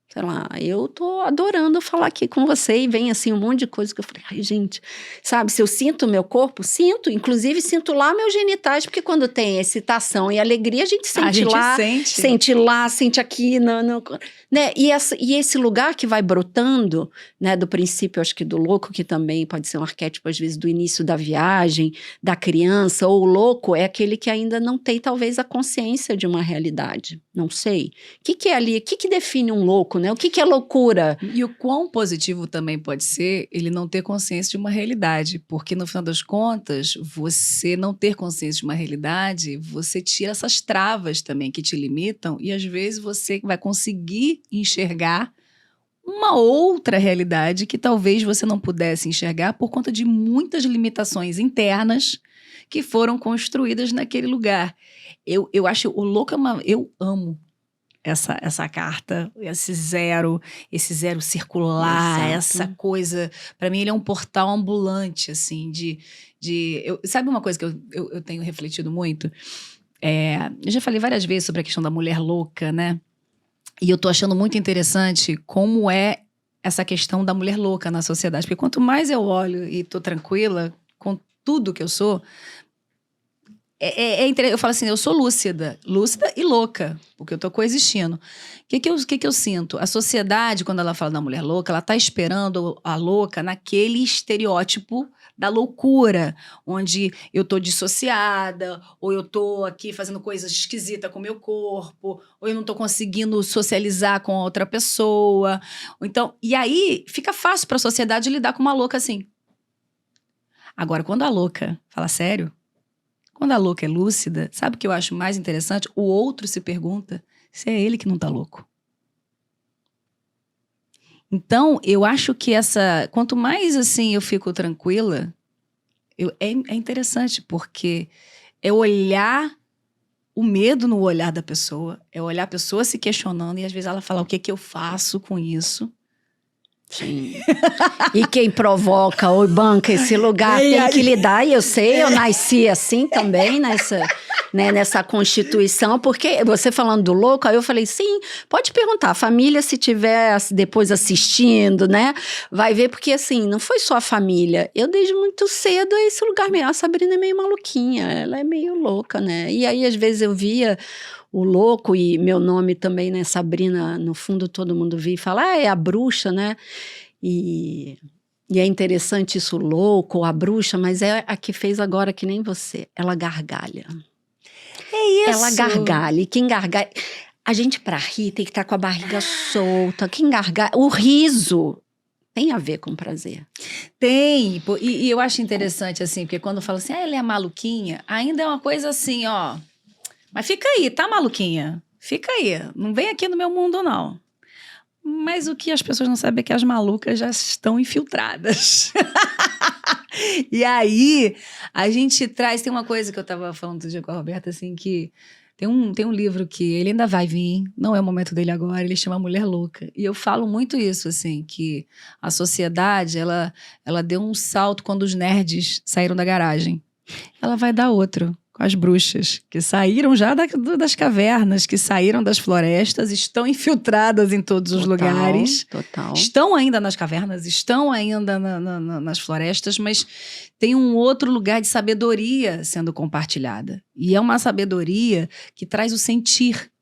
Sei lá, eu tô adorando falar aqui com você e vem assim um monte de coisa que eu falei, ai gente, sabe, se eu sinto o meu corpo, sinto, inclusive sinto lá meus genitais, porque quando tem excitação e alegria, a gente sente lá, sente lá, sente aqui, né? E esse lugar que vai brotando, né, do princípio, acho que do louco, que também pode ser um arquétipo às vezes do início da viagem, da criança, ou o louco é aquele que ainda não tem talvez a consciência de uma realidade, não sei. O que é ali, o que define um louco, né? O que é loucura? E o quão positivo também pode ser ele não ter consciência de uma realidade, porque no final das contas, você não ter consciência de uma realidade, você tira essas travas também que te limitam e às vezes você vai conseguir enxergar uma outra realidade que talvez você não pudesse enxergar por conta de muitas limitações internas que foram construídas naquele lugar. Eu acho o louco eu amo essa carta, esse zero circular, Exato. essa coisa. Para mim, ele é um portal ambulante, assim, sabe uma coisa que eu tenho refletido muito? Eu já falei várias vezes sobre a questão da mulher louca, né? E eu tô achando muito interessante como é essa questão da mulher louca na sociedade. Porque quanto mais eu olho e tô tranquila com tudo que eu sou, eu falo assim, eu sou lúcida e louca, porque eu tô coexistindo. O que eu sinto? A sociedade, quando ela fala da mulher louca, ela tá esperando a louca naquele estereótipo da loucura, onde eu tô dissociada, ou eu tô aqui fazendo coisas esquisitas com o meu corpo, ou eu não tô conseguindo socializar com outra pessoa. Então, e aí fica fácil para a sociedade lidar com uma louca assim. Agora, quando a louca fala sério, quando a louca é lúcida, sabe o que eu acho mais interessante? O outro se pergunta se é ele que não tá louco. Então, eu acho que quanto mais assim eu fico tranquila, é interessante, porque é olhar o medo no olhar da pessoa, é olhar a pessoa se questionando e às vezes ela fala, o que eu faço com isso? Sim. E quem provoca ou banca esse lugar tem que lidar, e eu sei, eu nasci assim também, nessa constituição, porque você falando do louco, aí eu falei, sim, pode perguntar, a família se tiver depois assistindo, né, vai ver, porque assim, não foi só a família, eu desde muito cedo, esse lugar meio, a Sabrina é meio maluquinha, ela é meio louca, né, e aí às vezes eu via o louco, e meu nome também, né, Sabrina, no fundo todo mundo via e fala, é a bruxa, né, e é interessante isso, o louco, a bruxa, mas é a que fez agora que nem você, ela gargalha. É isso. Ela gargalha, e quem gargalha, a gente pra rir tem que estar com a barriga solta, quem gargalha, o riso tem a ver com prazer. Tem, e eu acho interessante assim, porque quando fala assim, ela é maluquinha, ainda é uma coisa assim, ó, mas fica aí, tá, maluquinha? Fica aí, não vem aqui no meu mundo, não. Mas o que as pessoas não sabem é que as malucas já estão infiltradas. E aí, a gente traz... Tem uma coisa que eu tava falando outro dia com a Roberta, assim, que tem um livro que ele ainda vai vir, não é o momento dele agora, ele chama Mulher Louca. E eu falo muito isso, assim, que a sociedade, ela deu um salto quando os nerds saíram da garagem. Ela vai dar outro, com as bruxas, que saíram já das cavernas, que saíram das florestas, estão infiltradas em todos os lugares. Total. Estão ainda nas cavernas, estão ainda nas florestas, mas tem um outro lugar de sabedoria sendo compartilhada. E é uma sabedoria que traz o sentir,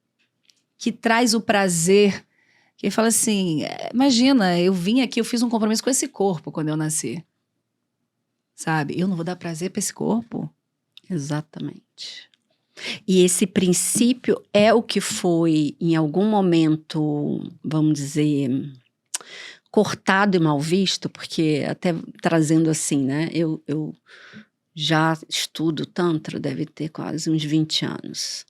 que traz o prazer. Que fala assim, imagina, eu vim aqui, eu fiz um compromisso com esse corpo quando eu nasci. Sabe? Eu não vou dar prazer para esse corpo. Exatamente. E esse princípio é o que foi, em algum momento, vamos dizer, cortado e mal visto, porque até trazendo assim, né? Eu já estudo Tantra, deve ter quase uns 20 anos.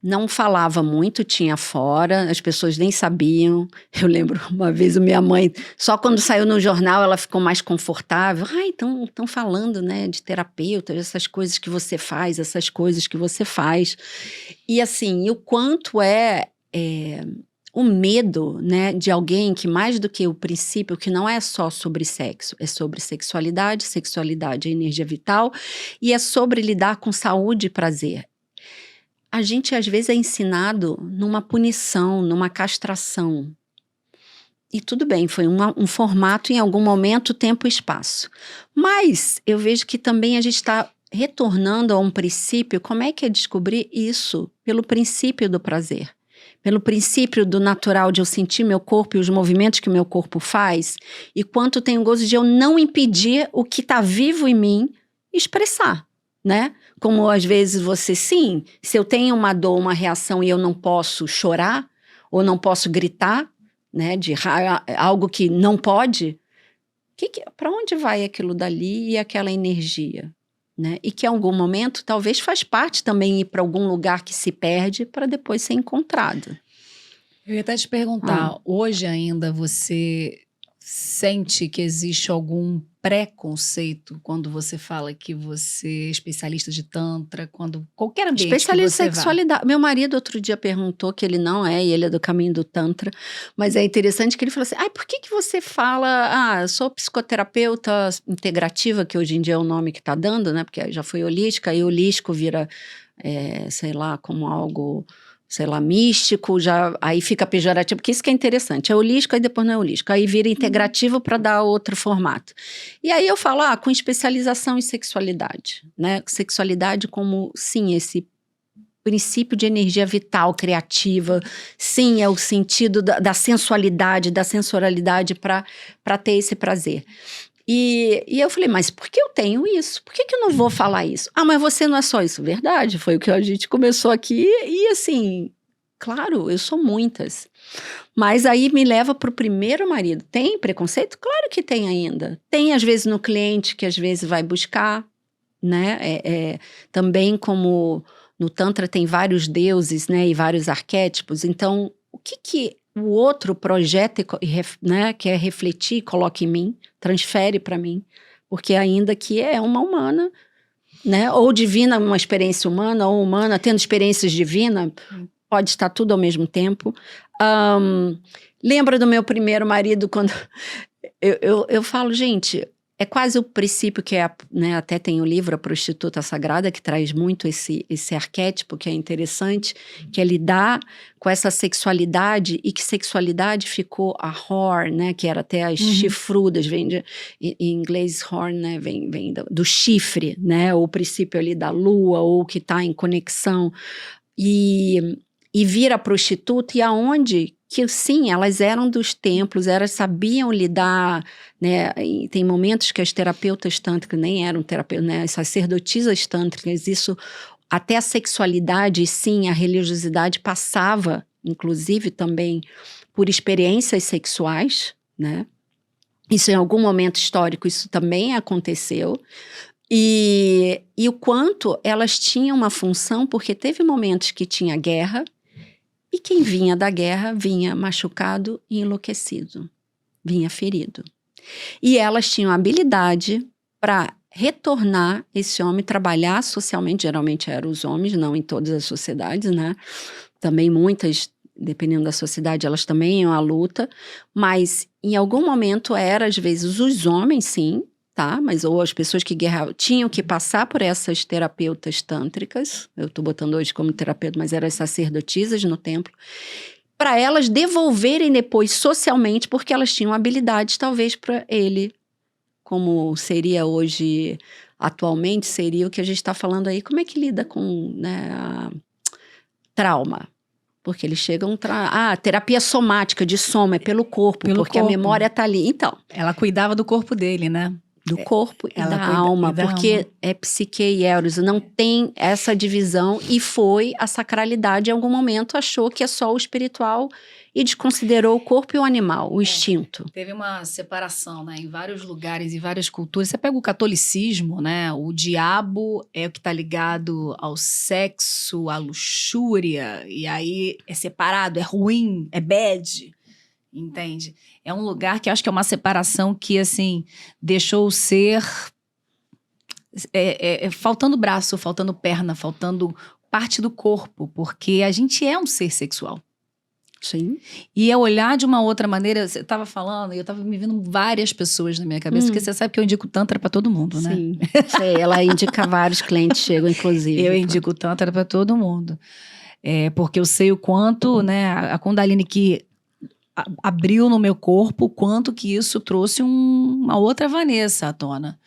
Não falava muito, tinha fora, as pessoas nem sabiam. Eu lembro uma vez a minha mãe, só quando saiu no jornal ela ficou mais confortável. Ai, estão falando, né, de terapeuta, essas coisas que você faz, essas coisas que você faz. E assim, o quanto o medo, né, de alguém que mais do que o princípio, que não é só sobre sexo, é sobre sexualidade, sexualidade é energia vital, e é sobre lidar com saúde e prazer. A gente, às vezes, é ensinado numa punição, numa castração. E tudo bem, foi um formato em algum momento, tempo e espaço. Mas eu vejo que também a gente está retornando a um princípio. Como é que é descobrir isso? Pelo princípio do prazer. Pelo princípio do natural de eu sentir meu corpo e os movimentos que o meu corpo faz. E quanto tenho gozo de eu não impedir o que está vivo em mim expressar. Né? Como às vezes você, sim, se eu tenho uma dor, uma reação e eu não posso chorar, ou não posso gritar, né, de algo que não pode, para onde vai aquilo dali e aquela energia? Né? E que em algum momento talvez faz parte também ir para algum lugar que se perde para depois ser encontrado. Eu ia até te perguntar, hoje ainda você sente que existe algum preconceito quando você fala que você é especialista de tantra, quando qualquer ambiente especialista que em você sexualidade. Meu marido outro dia perguntou que ele não é, e ele é do caminho do tantra, mas é interessante que ele falou assim, por que você fala, eu sou psicoterapeuta integrativa, que hoje em dia é o nome que está dando, né, porque já foi holística, e holístico vira, sei lá, como algo... sei lá, místico, aí fica pejorativo, porque isso que é interessante, é holístico, aí depois não é holístico, aí vira integrativo para dar outro formato. E aí eu falo, com especialização em sexualidade, né, sexualidade como, sim, esse princípio de energia vital, criativa, sim, é o sentido da sensualidade, da sensorialidade para ter esse prazer. E eu falei, mas por que eu tenho isso? Por que eu não vou falar isso? Mas você não é só isso. Verdade, foi o que a gente começou aqui e assim, claro, eu sou muitas. Mas aí me leva para o primeiro marido. Tem preconceito? Claro que tem ainda. Tem às vezes no cliente que às vezes vai buscar, né? Também como no Tantra tem vários deuses, né? E vários arquétipos. Então, o que o outro projeta, né, quer refletir e coloca em mim, transfere para mim, porque ainda que é uma humana, né, ou divina, uma experiência humana, ou humana tendo experiências divinas, pode estar tudo ao mesmo tempo. Lembra do meu primeiro marido, quando eu falo, gente, é quase o princípio que né, até tem o livro A Prostituta Sagrada, que traz muito esse arquétipo, que é interessante, que é lidar com essa sexualidade, e que sexualidade ficou a whore, né, que era até as chifrudas, vem em inglês whore, né, vem do chifre, né, ou o princípio ali da lua, ou que está em conexão, e vira prostituta, e aonde... que sim, elas eram dos templos, elas sabiam lidar, né? E tem momentos que as terapeutas tântricas nem eram terapeutas, né? As sacerdotisas tântricas, isso, até a sexualidade, sim, a religiosidade passava, inclusive também, por experiências sexuais, né? Isso em algum momento histórico, isso também aconteceu. E o quanto elas tinham uma função, porque teve momentos que tinha guerra, e quem vinha da guerra vinha machucado e enlouquecido, vinha ferido. E elas tinham habilidade para retornar esse homem, trabalhar socialmente, geralmente eram os homens, não em todas as sociedades, né? Também muitas, dependendo da sociedade, elas também iam à luta, mas em algum momento era, às vezes, os homens, sim, tá? Mas ou as pessoas que guerreavam tinham que passar por essas terapeutas tântricas, eu estou botando hoje como terapeuta, mas eram as sacerdotisas no templo, para elas devolverem depois socialmente, porque elas tinham habilidades talvez para ele, como seria hoje, atualmente, seria o que a gente está falando aí, como é que lida com, né, trauma, Porque eles chegam... terapia somática, de soma, é pelo corpo, porque a memória tá ali. Então... Ela cuidava do corpo dele, né? Do corpo e da alma, porque é psique e eros, não tem essa divisão, e a sacralidade em algum momento achou que é só o espiritual e desconsiderou o corpo e o animal, o instinto. Teve uma separação, né, em vários lugares, em várias culturas. Você pega o catolicismo, né, o diabo é o que está ligado ao sexo, à luxúria, e aí é separado, é ruim, é bad. Entende? É um lugar que eu acho que é uma separação que, assim, deixou o ser faltando braço, faltando perna, faltando parte do corpo, porque a gente é um ser sexual. Sim. E é olhar de uma outra maneira. Você estava falando, e eu estava me vendo várias pessoas na minha cabeça, porque você sabe que eu indico Tantra para todo mundo, né? Sim. Ela indica vários clientes, chegam, inclusive. Eu indico Tantra para todo mundo. Porque eu sei o quanto, né, a Kundalini que abriu no meu corpo, o quanto que isso trouxe uma outra Vanessa à tona.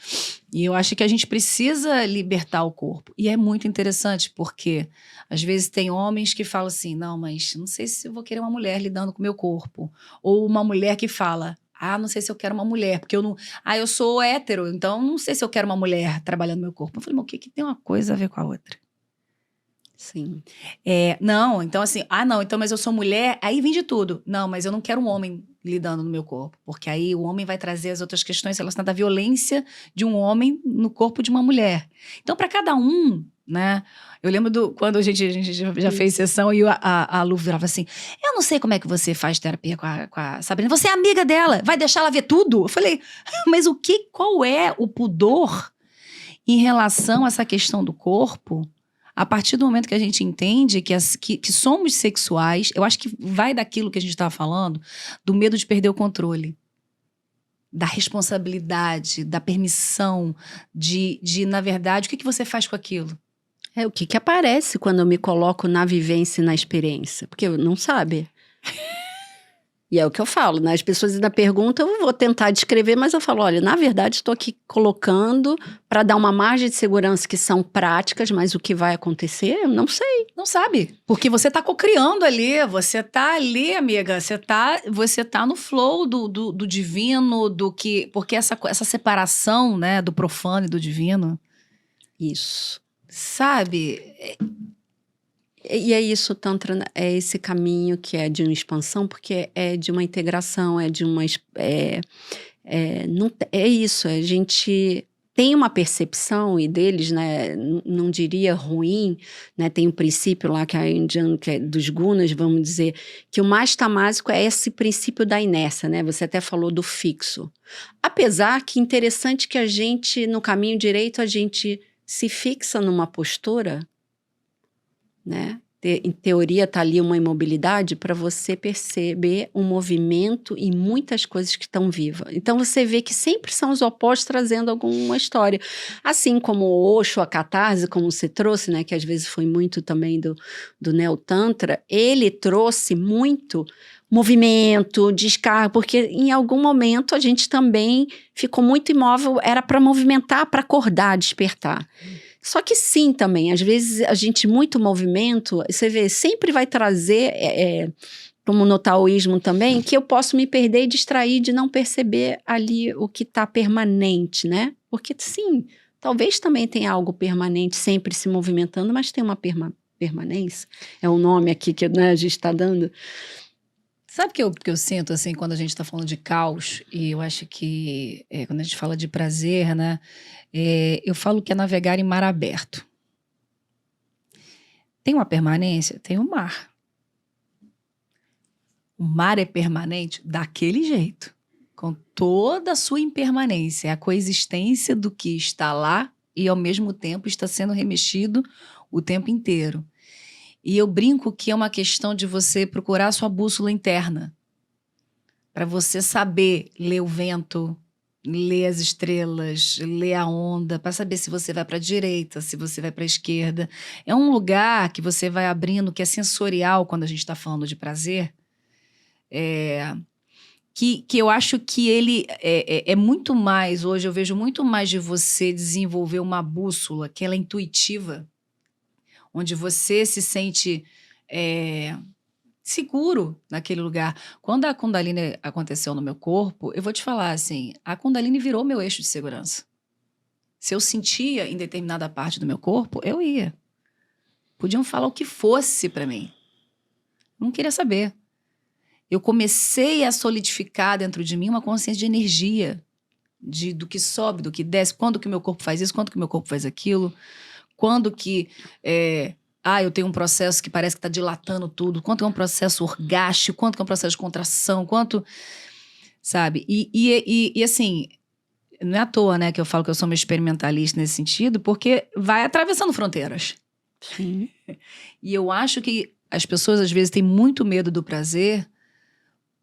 E eu acho que a gente precisa libertar o corpo. E é muito interessante, porque às vezes tem homens que falam assim, não, mas não sei se eu vou querer uma mulher lidando com o meu corpo. Ou uma mulher que fala, não sei se eu quero uma mulher, porque eu não... eu sou hétero, então não sei se eu quero uma mulher trabalhando no meu corpo. Eu falei, mas o que tem uma coisa a ver com a outra? Sim. Não, então assim, não, então, mas eu sou mulher, aí vem de tudo. Não, mas eu não quero um homem lidando no meu corpo, porque aí o homem vai trazer as outras questões relacionadas à violência de um homem no corpo de uma mulher. Então, para cada um, né? Eu lembro quando a gente já fez sessão e a Lu virava assim, eu não sei como é que você faz terapia com a Sabrina, você é amiga dela, vai deixar ela ver tudo? Eu falei, mas qual é o pudor em relação a essa questão do corpo? A partir do momento que a gente entende que somos sexuais, eu acho que vai daquilo que a gente estava falando, do medo de perder o controle, da responsabilidade, da permissão, de na verdade, o que você faz com aquilo? O que aparece quando eu me coloco na vivência e na experiência? Porque não sabe. E é o que eu falo, né? As pessoas ainda perguntam, eu vou tentar descrever, mas eu falo, olha, na verdade estou aqui colocando para dar uma margem de segurança que são práticas, mas o que vai acontecer, eu não sei. Não sabe, porque você está cocriando ali, você está ali, amiga, você tá no flow do divino, porque essa separação, né, do profano e do divino. Isso. Sabe? E é isso, o Tantra é esse caminho que é de uma expansão, porque é de uma integração, é de uma... é isso, a gente tem uma percepção, e deles, né, não diria ruim, né, tem um princípio lá que é indiano, que é dos gunas, vamos dizer, que o mais tamásico é esse princípio da inércia, né, você até falou do fixo. Apesar que interessante que a gente, no caminho direito, a gente se fixa numa postura, né? Em teoria está ali uma imobilidade para você perceber um movimento e muitas coisas que estão vivas. Então você vê que sempre são os opostos trazendo alguma história. Assim como o Osho, a catarse, como você trouxe, né, que às vezes foi muito também do Neo-Tantra, ele trouxe muito movimento, descarga, porque em algum momento a gente também ficou muito imóvel, era para movimentar, para acordar, despertar. Só que sim também, às vezes a gente muito movimento, você vê, sempre vai trazer, como no taoísmo também, que eu posso me perder e distrair de não perceber ali o que está permanente, né? Porque sim, talvez também tenha algo permanente sempre se movimentando, mas tem uma permanência, é o nome aqui que, né, a gente está dando. Sabe o que eu sinto, assim, quando a gente está falando de caos, e eu acho que quando a gente fala de prazer, né, eu falo que é navegar em mar aberto. Tem uma permanência? Tem o mar. O mar é permanente daquele jeito, com toda a sua impermanência, é a coexistência do que está lá e ao mesmo tempo está sendo remexido o tempo inteiro. E eu brinco que é uma questão de você procurar a sua bússola interna. Para você saber ler o vento, ler as estrelas, ler a onda, para saber se você vai para a direita, se você vai para a esquerda. É um lugar que você vai abrindo, que é sensorial quando a gente está falando de prazer. Que eu acho que ele é muito mais, hoje eu vejo muito mais de você desenvolver uma bússola, que ela é intuitiva, onde você se sente seguro naquele lugar. Quando a Kundalini aconteceu no meu corpo, eu vou te falar assim, a Kundalini virou meu eixo de segurança. Se eu sentia em determinada parte do meu corpo, eu ia. Podiam falar o que fosse para mim. Não queria saber. Eu comecei a solidificar dentro de mim uma consciência de energia, do que sobe, do que desce, quando que o meu corpo faz isso, quando que o meu corpo faz aquilo, quando que eu tenho um processo que parece que está dilatando tudo, quanto é um processo orgástico, quanto que é um processo de contração, quanto, sabe? E assim, não é à toa, né, que eu falo que eu sou uma experimentalista nesse sentido, porque vai atravessando fronteiras. Sim. E eu acho que as pessoas, às vezes, têm muito medo do prazer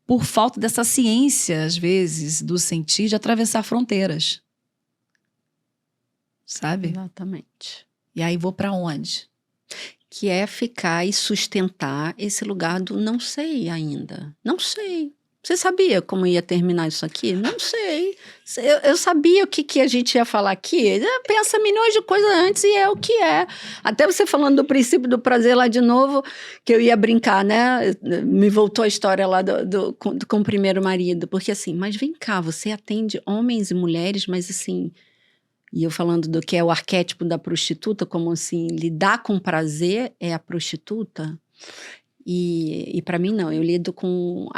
por falta dessa ciência, às vezes, do sentir de atravessar fronteiras. Sabe? Exatamente. E aí vou pra onde? Que é ficar e sustentar esse lugar do não sei ainda. Não sei. Você sabia como ia terminar isso aqui? Não sei. Eu sabia o que a gente ia falar aqui. Pensa milhões de coisas antes e é o que é. Até você falando do princípio do prazer lá de novo, que eu ia brincar, né? Me voltou a história lá com o primeiro marido. Porque assim, mas vem cá, você atende homens e mulheres, mas assim... E eu falando do que é o arquétipo da prostituta, como assim, lidar com prazer é a prostituta... E para mim não, eu lido com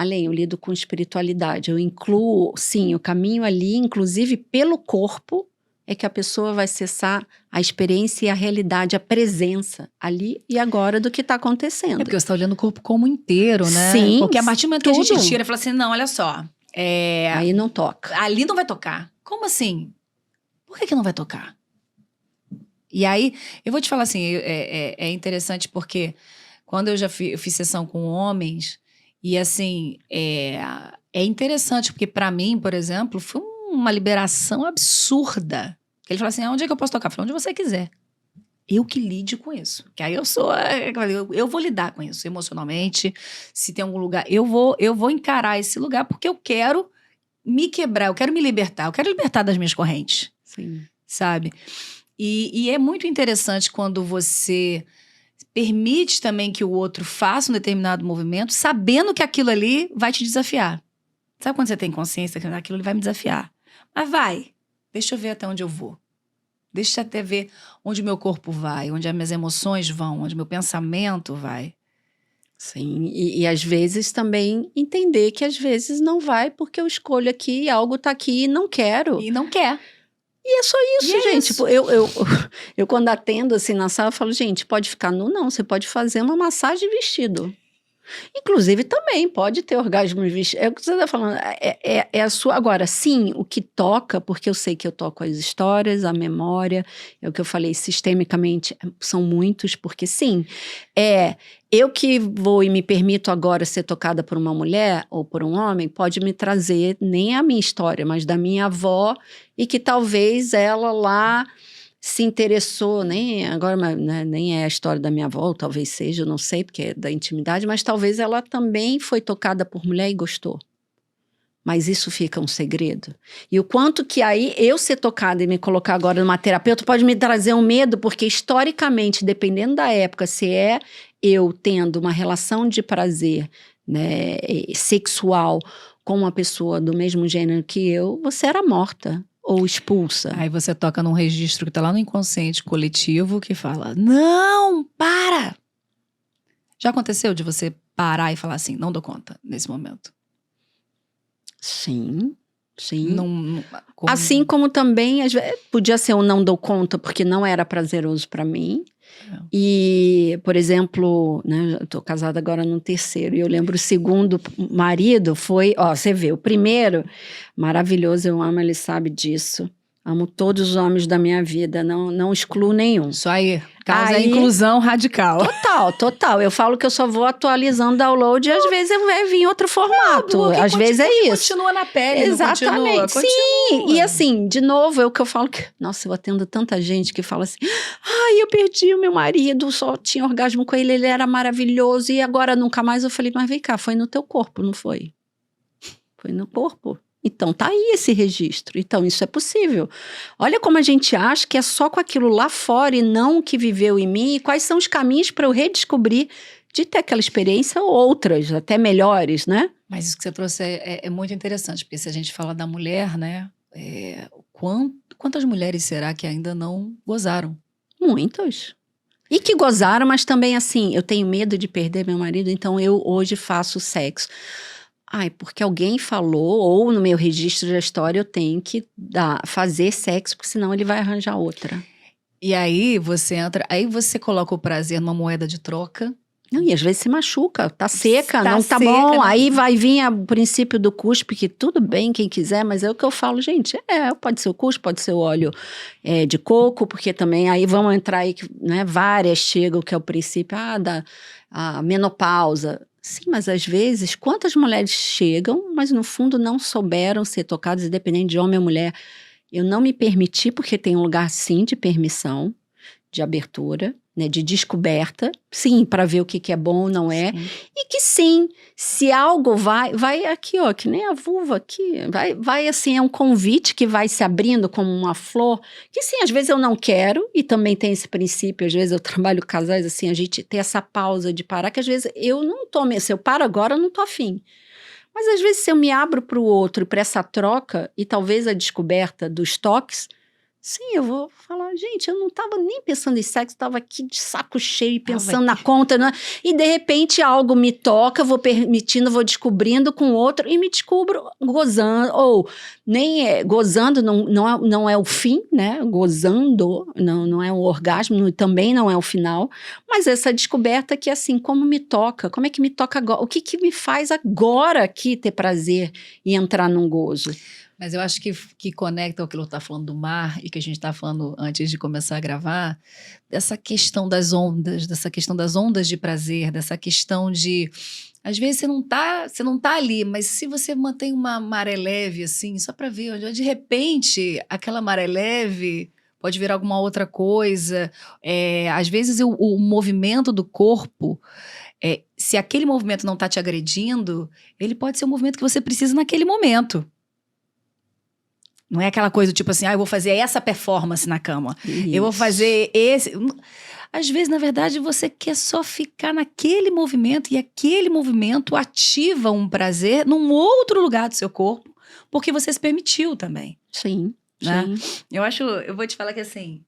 espiritualidade, eu incluo, sim, o caminho ali, inclusive pelo corpo, é que a pessoa vai acessar a experiência e a realidade, a presença ali e agora do que está acontecendo. É porque você está olhando o corpo como inteiro, né? Sim, porque a partir do momento que a gente tudo. tira e fala assim, não, olha só, Aí não toca. ali não vai tocar. Como assim? Por que não vai tocar? E aí, eu vou te falar assim, é interessante porque... Quando eu fiz sessão com homens, e assim, é interessante, porque para mim, por exemplo, foi uma liberação absurda. Ele falou assim, onde é que eu posso tocar? Eu falei, onde você quiser. Eu que lide com isso. Que aí eu vou lidar com isso emocionalmente. Se tem algum lugar, eu vou encarar esse lugar, porque eu quero me quebrar, eu quero me libertar, eu quero libertar das minhas correntes. Sim. Sabe? E é muito interessante quando você... permite também que o outro faça um determinado movimento, sabendo que aquilo ali vai te desafiar. Sabe quando você tem consciência que aquilo ali vai me desafiar? Mas vai, deixa eu ver até onde eu vou. Deixa eu até ver onde o meu corpo vai, onde as minhas emoções vão, onde o meu pensamento vai. Sim, e às vezes também entender que às vezes não vai porque eu escolho aqui, algo tá aqui e não quero. E não quer. E é só isso, gente. Tipo, eu quando atendo assim na sala, eu falo, gente, pode ficar nu? Não, você pode fazer uma massagem vestido. Inclusive também pode ter orgasmo vestido. É o que você está falando, é a sua... Agora, sim, o que toca, porque eu sei que eu toco as histórias, a memória, é o que eu falei, sistemicamente, são muitos, porque sim, eu que vou e me permito agora ser tocada por uma mulher ou por um homem, pode me trazer nem a minha história, mas da minha avó, e que talvez ela lá se interessou, agora né, nem é a história da minha avó, talvez seja, eu não sei, porque é da intimidade, mas talvez ela também foi tocada por mulher e gostou. Mas isso fica um segredo. E o quanto que aí eu ser tocada e me colocar agora numa terapeuta pode me trazer um medo, porque historicamente, dependendo da época, se é eu tendo uma relação de prazer, né, sexual com uma pessoa do mesmo gênero que eu, você era morta. Ou expulsa. Aí você toca num registro que tá lá no inconsciente coletivo que fala, não, para! Já aconteceu de você parar e falar assim, não dou conta nesse momento? Sim, sim. Não, assim como também, às vezes, podia ser um não dou conta porque não era prazeroso para mim. E, por exemplo, né, eu tô casada agora no terceiro, e eu lembro o segundo marido foi, você vê, o primeiro, maravilhoso, eu amo, ele sabe disso. Amo todos os homens da minha vida, não excluo nenhum. Isso aí, causa inclusão radical. Total. Eu falo que eu só vou atualizando download e às vezes eu vai vir em outro formato. Às vezes é isso. Continua na pele, exatamente. Não continua. Sim, e assim, de novo, é o que eu falo que... Nossa, eu atendo tanta gente que fala assim, eu perdi o meu marido, só tinha orgasmo com ele era maravilhoso e agora nunca mais. Eu falei, mas vem cá, foi no teu corpo, não foi? Foi no corpo. Então, tá aí esse registro. Então, isso é possível. Olha como a gente acha que é só com aquilo lá fora e não o que viveu em mim. E quais são os caminhos para eu redescobrir de ter aquela experiência ou outras, até melhores, né? Mas isso que você trouxe é muito interessante, porque se a gente fala da mulher, né? Quantas mulheres será que ainda não gozaram? Muitos. E que gozaram, mas também assim, eu tenho medo de perder meu marido, então eu hoje faço sexo. Ai, porque alguém falou, ou no meu registro da história eu tenho que fazer sexo, porque senão ele vai arranjar outra. E aí você coloca o prazer numa moeda de troca. Não, e às vezes se machuca, tá seca, não tá seca, bom, não. aí vai vir o princípio do cuspe, que tudo bem, quem quiser, mas é o que eu falo, gente, pode ser o cuspe, pode ser o óleo de coco, porque também aí vão entrar aí, né, várias chegam, que é o princípio, a menopausa. Sim, mas às vezes, quantas mulheres chegam, mas no fundo não souberam ser tocadas, independente de homem ou mulher. Eu não me permiti, porque tem um lugar sim de permissão, de abertura, né, de descoberta, sim, para ver o que é bom ou não é, Sim. e que sim, se algo vai aqui, ó, que nem a vulva aqui, vai assim, é um convite que vai se abrindo como uma flor, que sim, às vezes eu não quero, e também tem esse princípio, às vezes eu trabalho com casais, assim, a gente tem essa pausa de parar, que às vezes eu não tô, se eu paro agora, eu não tô afim. Mas às vezes se eu me abro para o outro, para essa troca, e talvez a descoberta dos toques, sim, eu vou falar, gente, eu não estava nem pensando em sexo, estava aqui de saco cheio, pensando na conta, né? E de repente algo me toca, vou permitindo, vou descobrindo com outro e me descubro gozando, ou nem gozando não é o fim, né? Gozando não é um orgasmo, também não é o final, mas essa descoberta que assim, como me toca, como é que me toca agora, o que me faz agora aqui ter prazer e entrar num gozo? Mas eu acho que conecta o que eu está falando do mar e que a gente está falando antes de começar a gravar, dessa questão das ondas de prazer, dessa questão de, às vezes você não tá ali, mas se você mantém uma maré leve assim, só para ver, de repente aquela maré leve pode virar alguma outra coisa. Às vezes o movimento do corpo, se aquele movimento não está te agredindo, ele pode ser um movimento que você precisa naquele momento. Não é aquela coisa tipo assim, eu vou fazer essa performance na cama. Isso. Eu vou fazer esse... Às vezes, na verdade, você quer só ficar naquele movimento e aquele movimento ativa um prazer num outro lugar do seu corpo, porque você se permitiu também. Sim. Né? Eu vou te falar que assim,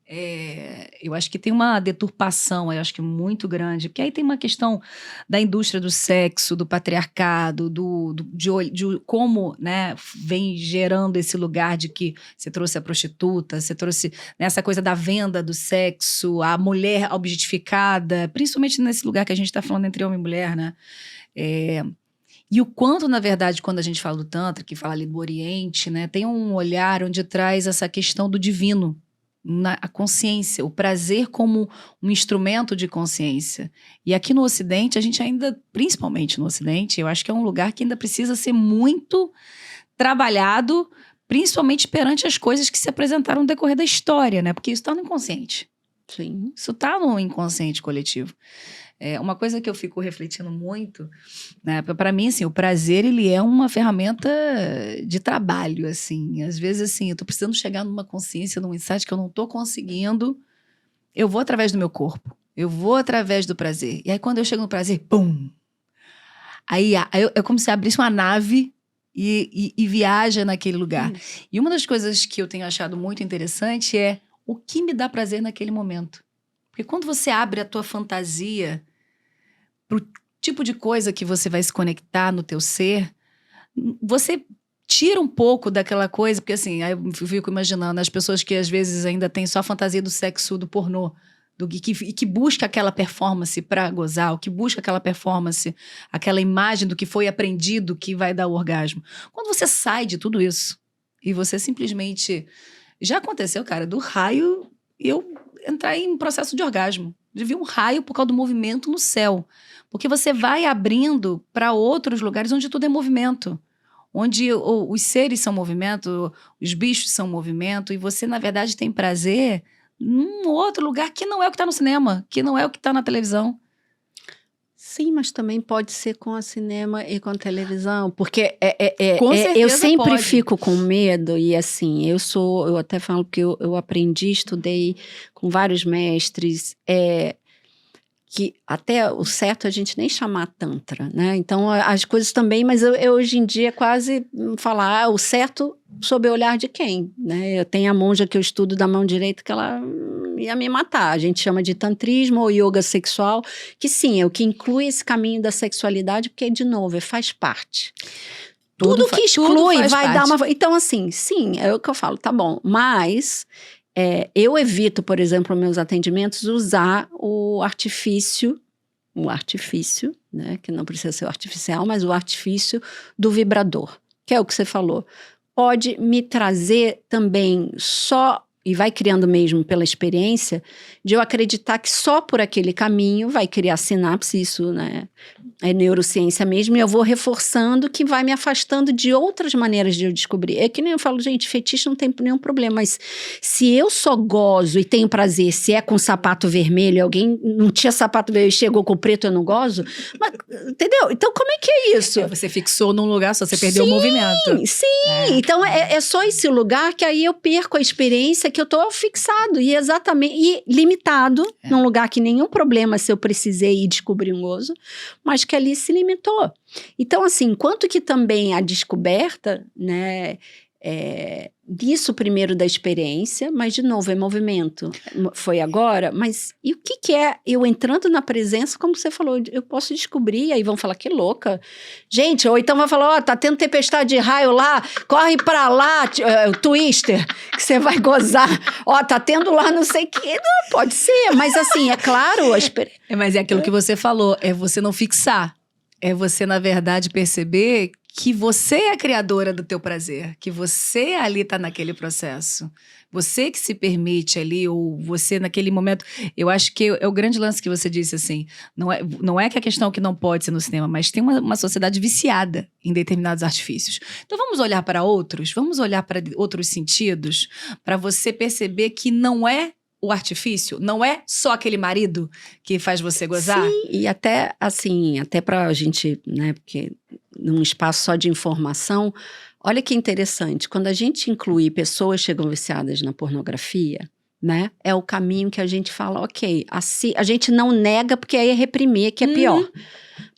eu acho que tem uma deturpação, eu acho que muito grande, porque aí tem uma questão da indústria do sexo, do patriarcado, de como, né, vem gerando esse lugar de que você trouxe a prostituta, você trouxe essa coisa da venda do sexo, a mulher objetificada, principalmente nesse lugar que a gente está falando entre homem e mulher, né? E o quanto, na verdade, quando a gente fala do Tantra, que fala ali do Oriente, né, tem um olhar onde traz essa questão do divino, a consciência, o prazer como um instrumento de consciência. E aqui no Ocidente, a gente ainda, principalmente no Ocidente, eu acho que é um lugar que ainda precisa ser muito trabalhado, principalmente perante as coisas que se apresentaram no decorrer da história, né? Porque isso está no inconsciente. Sim. Isso está no inconsciente coletivo. Uma coisa que eu fico refletindo muito, né, para mim, assim, o prazer, ele é uma ferramenta de trabalho, assim. Às vezes, assim, eu tô precisando chegar numa consciência, num insight que eu não tô conseguindo, eu vou através do meu corpo, eu vou através do prazer. E aí, quando eu chego no prazer, pum! Aí é como se abrisse uma nave e viaja naquele lugar. E uma das coisas que eu tenho achado muito interessante é o que me dá prazer naquele momento. Porque quando você abre a tua fantasia pro tipo de coisa que você vai se conectar no teu ser, você tira um pouco daquela coisa, porque assim, aí eu fico imaginando as pessoas que às vezes ainda têm só a fantasia do sexo, do pornô, que busca aquela performance para gozar, ou que busca aquela performance, aquela imagem do que foi aprendido que vai dar o orgasmo. Quando você sai de tudo isso e você simplesmente... Já aconteceu, cara, do raio eu entrar em um processo de orgasmo. De vir um raio por causa do movimento no céu. Porque você vai abrindo para outros lugares onde tudo é movimento. Onde os seres são movimento, os bichos são movimento, e você, na verdade, tem prazer num outro lugar que não é o que está no cinema, que não é o que está na televisão. Sim, mas também pode ser com a cinema e com a televisão, porque Com certeza eu sempre pode. fico com medo, e assim, eu até falo que eu aprendi, estudei com vários mestres, que até o certo é a gente nem chamar tantra, né? Então, as coisas também, mas eu hoje em dia quase falar o certo sob o olhar de quem, né? Eu tenho a monja que eu estudo da mão direita que ela ia me matar. A gente chama de tantrismo ou yoga sexual, que sim, é o que inclui esse caminho da sexualidade, porque, de novo, faz parte. Tudo que exclui vai dar uma... Então, assim, sim, é o que eu falo, tá bom, mas... eu evito, por exemplo, meus atendimentos, usar o artifício, né, que não precisa ser artificial, mas o artifício do vibrador, que é o que você falou. Pode me trazer também só, e vai criando mesmo pela experiência, de eu acreditar que só por aquele caminho vai criar sinapse, isso, né, é neurociência mesmo, e eu vou reforçando que vai me afastando de outras maneiras de eu descobrir. É que nem eu falo, gente, fetiche não tem nenhum problema, mas se eu só gozo e tenho prazer, se é com sapato vermelho, alguém não tinha sapato vermelho e chegou com o preto, eu não gozo, mas, entendeu? Então como é que é isso? Você fixou num lugar só, você perdeu o movimento. Sim, então é só esse lugar que aí eu perco a experiência que eu tô fixado e limitado num lugar que nenhum problema se eu precisei ir descobrir um gozo, mas que ali se limitou. Então, assim, enquanto que também a descoberta, né, disso primeiro da experiência, mas de novo, é movimento. Foi agora, mas e o que é eu entrando na presença, como você falou, eu posso descobrir, aí vão falar, que louca. Gente, ou então vai falar, tá tendo tempestade de raio lá, corre pra lá, o Twister, que você vai gozar. Tá tendo lá não sei o que. Não, pode ser, mas assim, é claro. Mas é aquilo que você falou, é você não fixar. É você, na verdade, perceber que você é a criadora do teu prazer, que você ali tá naquele processo. Você que se permite ali, ou você naquele momento... Eu acho que é o grande lance que você disse, assim, não é que a questão que não pode ser no cinema, mas tem uma sociedade viciada em determinados artifícios. Então vamos olhar para outros, vamos olhar para outros sentidos, para você perceber que não é o artifício, não é só aquele marido que faz você gozar. Sim, e até assim, até pra gente, né, porque num espaço só de informação, olha que interessante, quando a gente inclui pessoas que chegam viciadas na pornografia, né, é o caminho que a gente fala, ok, assim, a gente não nega porque aí é reprimir, que é pior.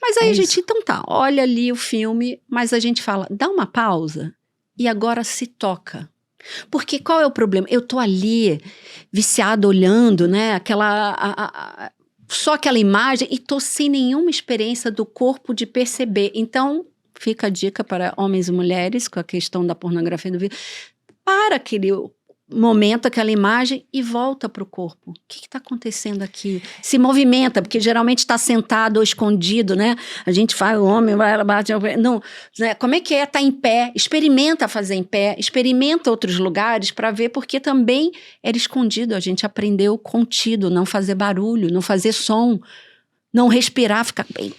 Mas aí a gente, então tá, olha ali o filme, mas a gente fala, dá uma pausa e agora se toca. Porque qual é o problema? Eu tô ali, viciada, olhando, né, só aquela imagem e tô sem nenhuma experiência do corpo de perceber. Então, fica a dica para homens e mulheres com a questão da pornografia do vídeo. Para aquele momento, aquela imagem e volta para o corpo. O que está acontecendo aqui? Se movimenta, porque geralmente está sentado ou escondido, né? A gente faz, o homem vai, bate, não, né? Como é que é estar em pé? Experimenta fazer em pé, experimenta outros lugares para ver, porque também era escondido. A gente aprendeu contido, não fazer barulho, não fazer som, não respirar, ficar bem...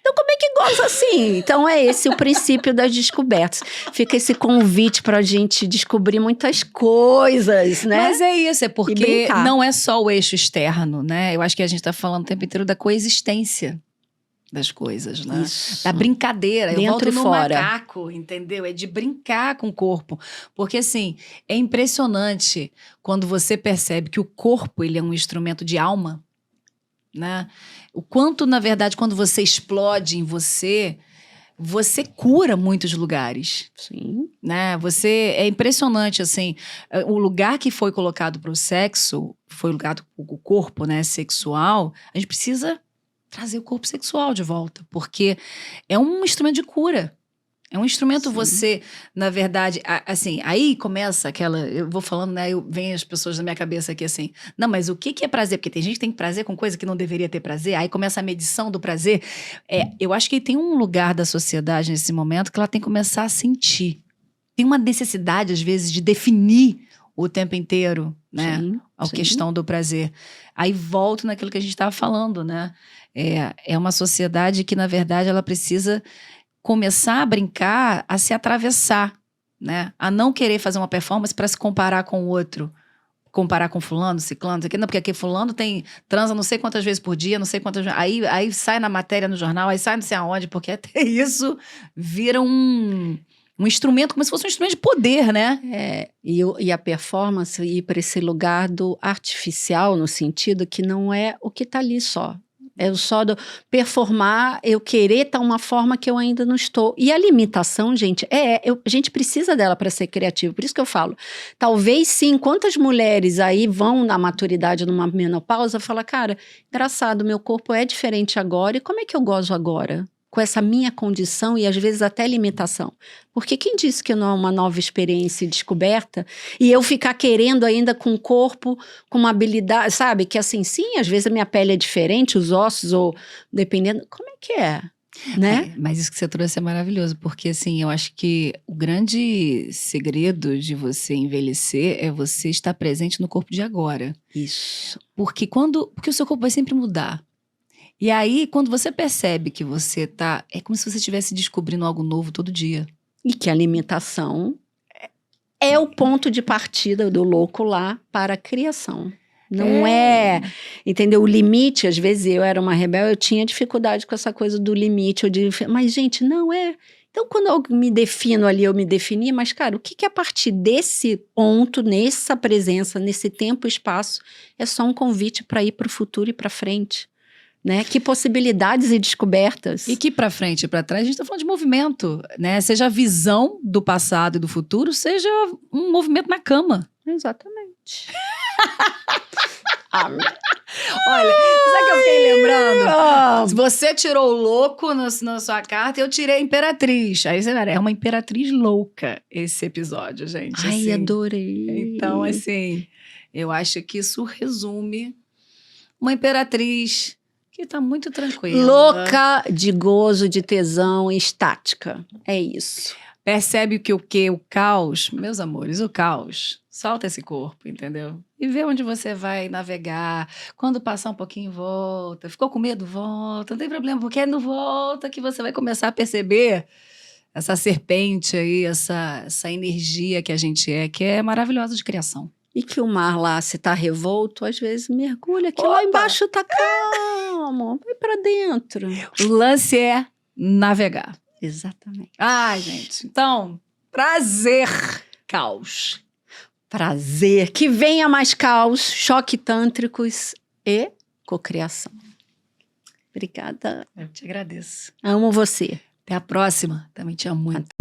Então, como é que goza assim? Então, é esse o princípio das descobertas. Fica esse convite para a gente descobrir muitas coisas, né? Mas é isso, é porque não é só o eixo externo, né? Eu acho que a gente está falando o tempo inteiro da coexistência das coisas, né? Isso. Da brincadeira. Dentro eu volto e no fora. macaco, entendeu? É de brincar com o corpo. Porque, assim, é impressionante quando você percebe que o corpo ele é um instrumento de alma, né? O quanto, na verdade, quando você explode em você cura muitos lugares. Sim. Né? É impressionante, assim, o lugar que foi colocado para o sexo, foi colocado o corpo, né, sexual, a gente precisa trazer o corpo sexual de volta, porque é um instrumento de cura. É um instrumento. Sim. Você, na verdade, assim, aí começa aquela, eu vou falando, né, vem as pessoas na minha cabeça aqui assim, não, mas o que é prazer? Porque tem gente que tem prazer com coisa que não deveria ter prazer, aí começa a medição do prazer. Eu acho que tem um lugar da sociedade nesse momento que ela tem que começar a sentir. Tem uma necessidade, às vezes, de definir o tempo inteiro, né, a questão do prazer. Aí volto naquilo que a gente estava falando, né, é uma sociedade que, na verdade, ela precisa começar a brincar, a se atravessar, né? A não querer fazer uma performance para se comparar com o outro. Comparar com fulano, ciclano, não, porque aqui fulano transa não sei quantas vezes por dia, não sei quantas vezes. Aí sai na matéria no jornal, aí sai não sei aonde, porque até isso vira Um instrumento, como se fosse um instrumento de poder, né? E a performance ir para esse lugar do artificial, no sentido que não é o que está ali só. É o só do performar, eu querer estar uma forma que eu ainda não estou. E a limitação, gente, a gente precisa dela para ser criativo. Por isso que eu falo, talvez sim, quantas mulheres aí vão na maturidade, numa menopausa, falar, cara, engraçado, meu corpo é diferente agora, e como é que eu gozo agora? Com essa minha condição e às vezes até limitação. Porque quem disse que não é uma nova experiência e descoberta e eu ficar querendo ainda com o corpo, com uma habilidade, sabe? Que assim, sim, às vezes a minha pele é diferente, os ossos, ou dependendo, como é que é? Né? Mas isso que você trouxe é maravilhoso, porque assim, eu acho que o grande segredo de você envelhecer é você estar presente no corpo de agora. Isso. Porque o seu corpo vai sempre mudar. E aí, quando você percebe que você tá... É como se você estivesse descobrindo algo novo todo dia. E que a limitação é o ponto de partida do louco lá para a criação. Não entendeu? O limite, às vezes eu era uma rebelde, eu tinha dificuldade com essa coisa do limite. Mas, gente, não é. Então, quando eu me defino ali, eu me defini, mas, cara, o que é a partir desse ponto, nessa presença, nesse tempo e espaço, é só um convite para ir para o futuro e para frente. Né? Que possibilidades e descobertas. E que para frente e para trás, a gente está falando de movimento, né? Seja a visão do passado e do futuro, seja um movimento na cama. Exatamente. Olha, sabe o que eu fiquei lembrando? Você tirou o louco na sua carta e eu tirei a imperatriz. Aí você é uma imperatriz louca esse episódio, gente. Ai, assim. Adorei. Então, assim, eu acho que isso resume uma imperatriz que tá muito tranquila. Louca de gozo, de tesão, estática. É isso. Percebe que o quê? O caos, meus amores, o caos. Solta esse corpo, entendeu? E vê onde você vai navegar. Quando passar um pouquinho, volta. Ficou com medo? Volta. Não tem problema, porque é no volta que você vai começar a perceber essa serpente aí, essa energia que a gente que é maravilhosa de criação. E que o mar lá, se tá revolto, às vezes mergulha, que lá embaixo tá calmo. Vai pra dentro. O lance é navegar. Exatamente. Ai, gente. Então, prazer, caos. Prazer. Que venha mais caos, choque tântricos e cocriação. Obrigada. Eu te agradeço. Amo você. Até a próxima. Também te amo muito.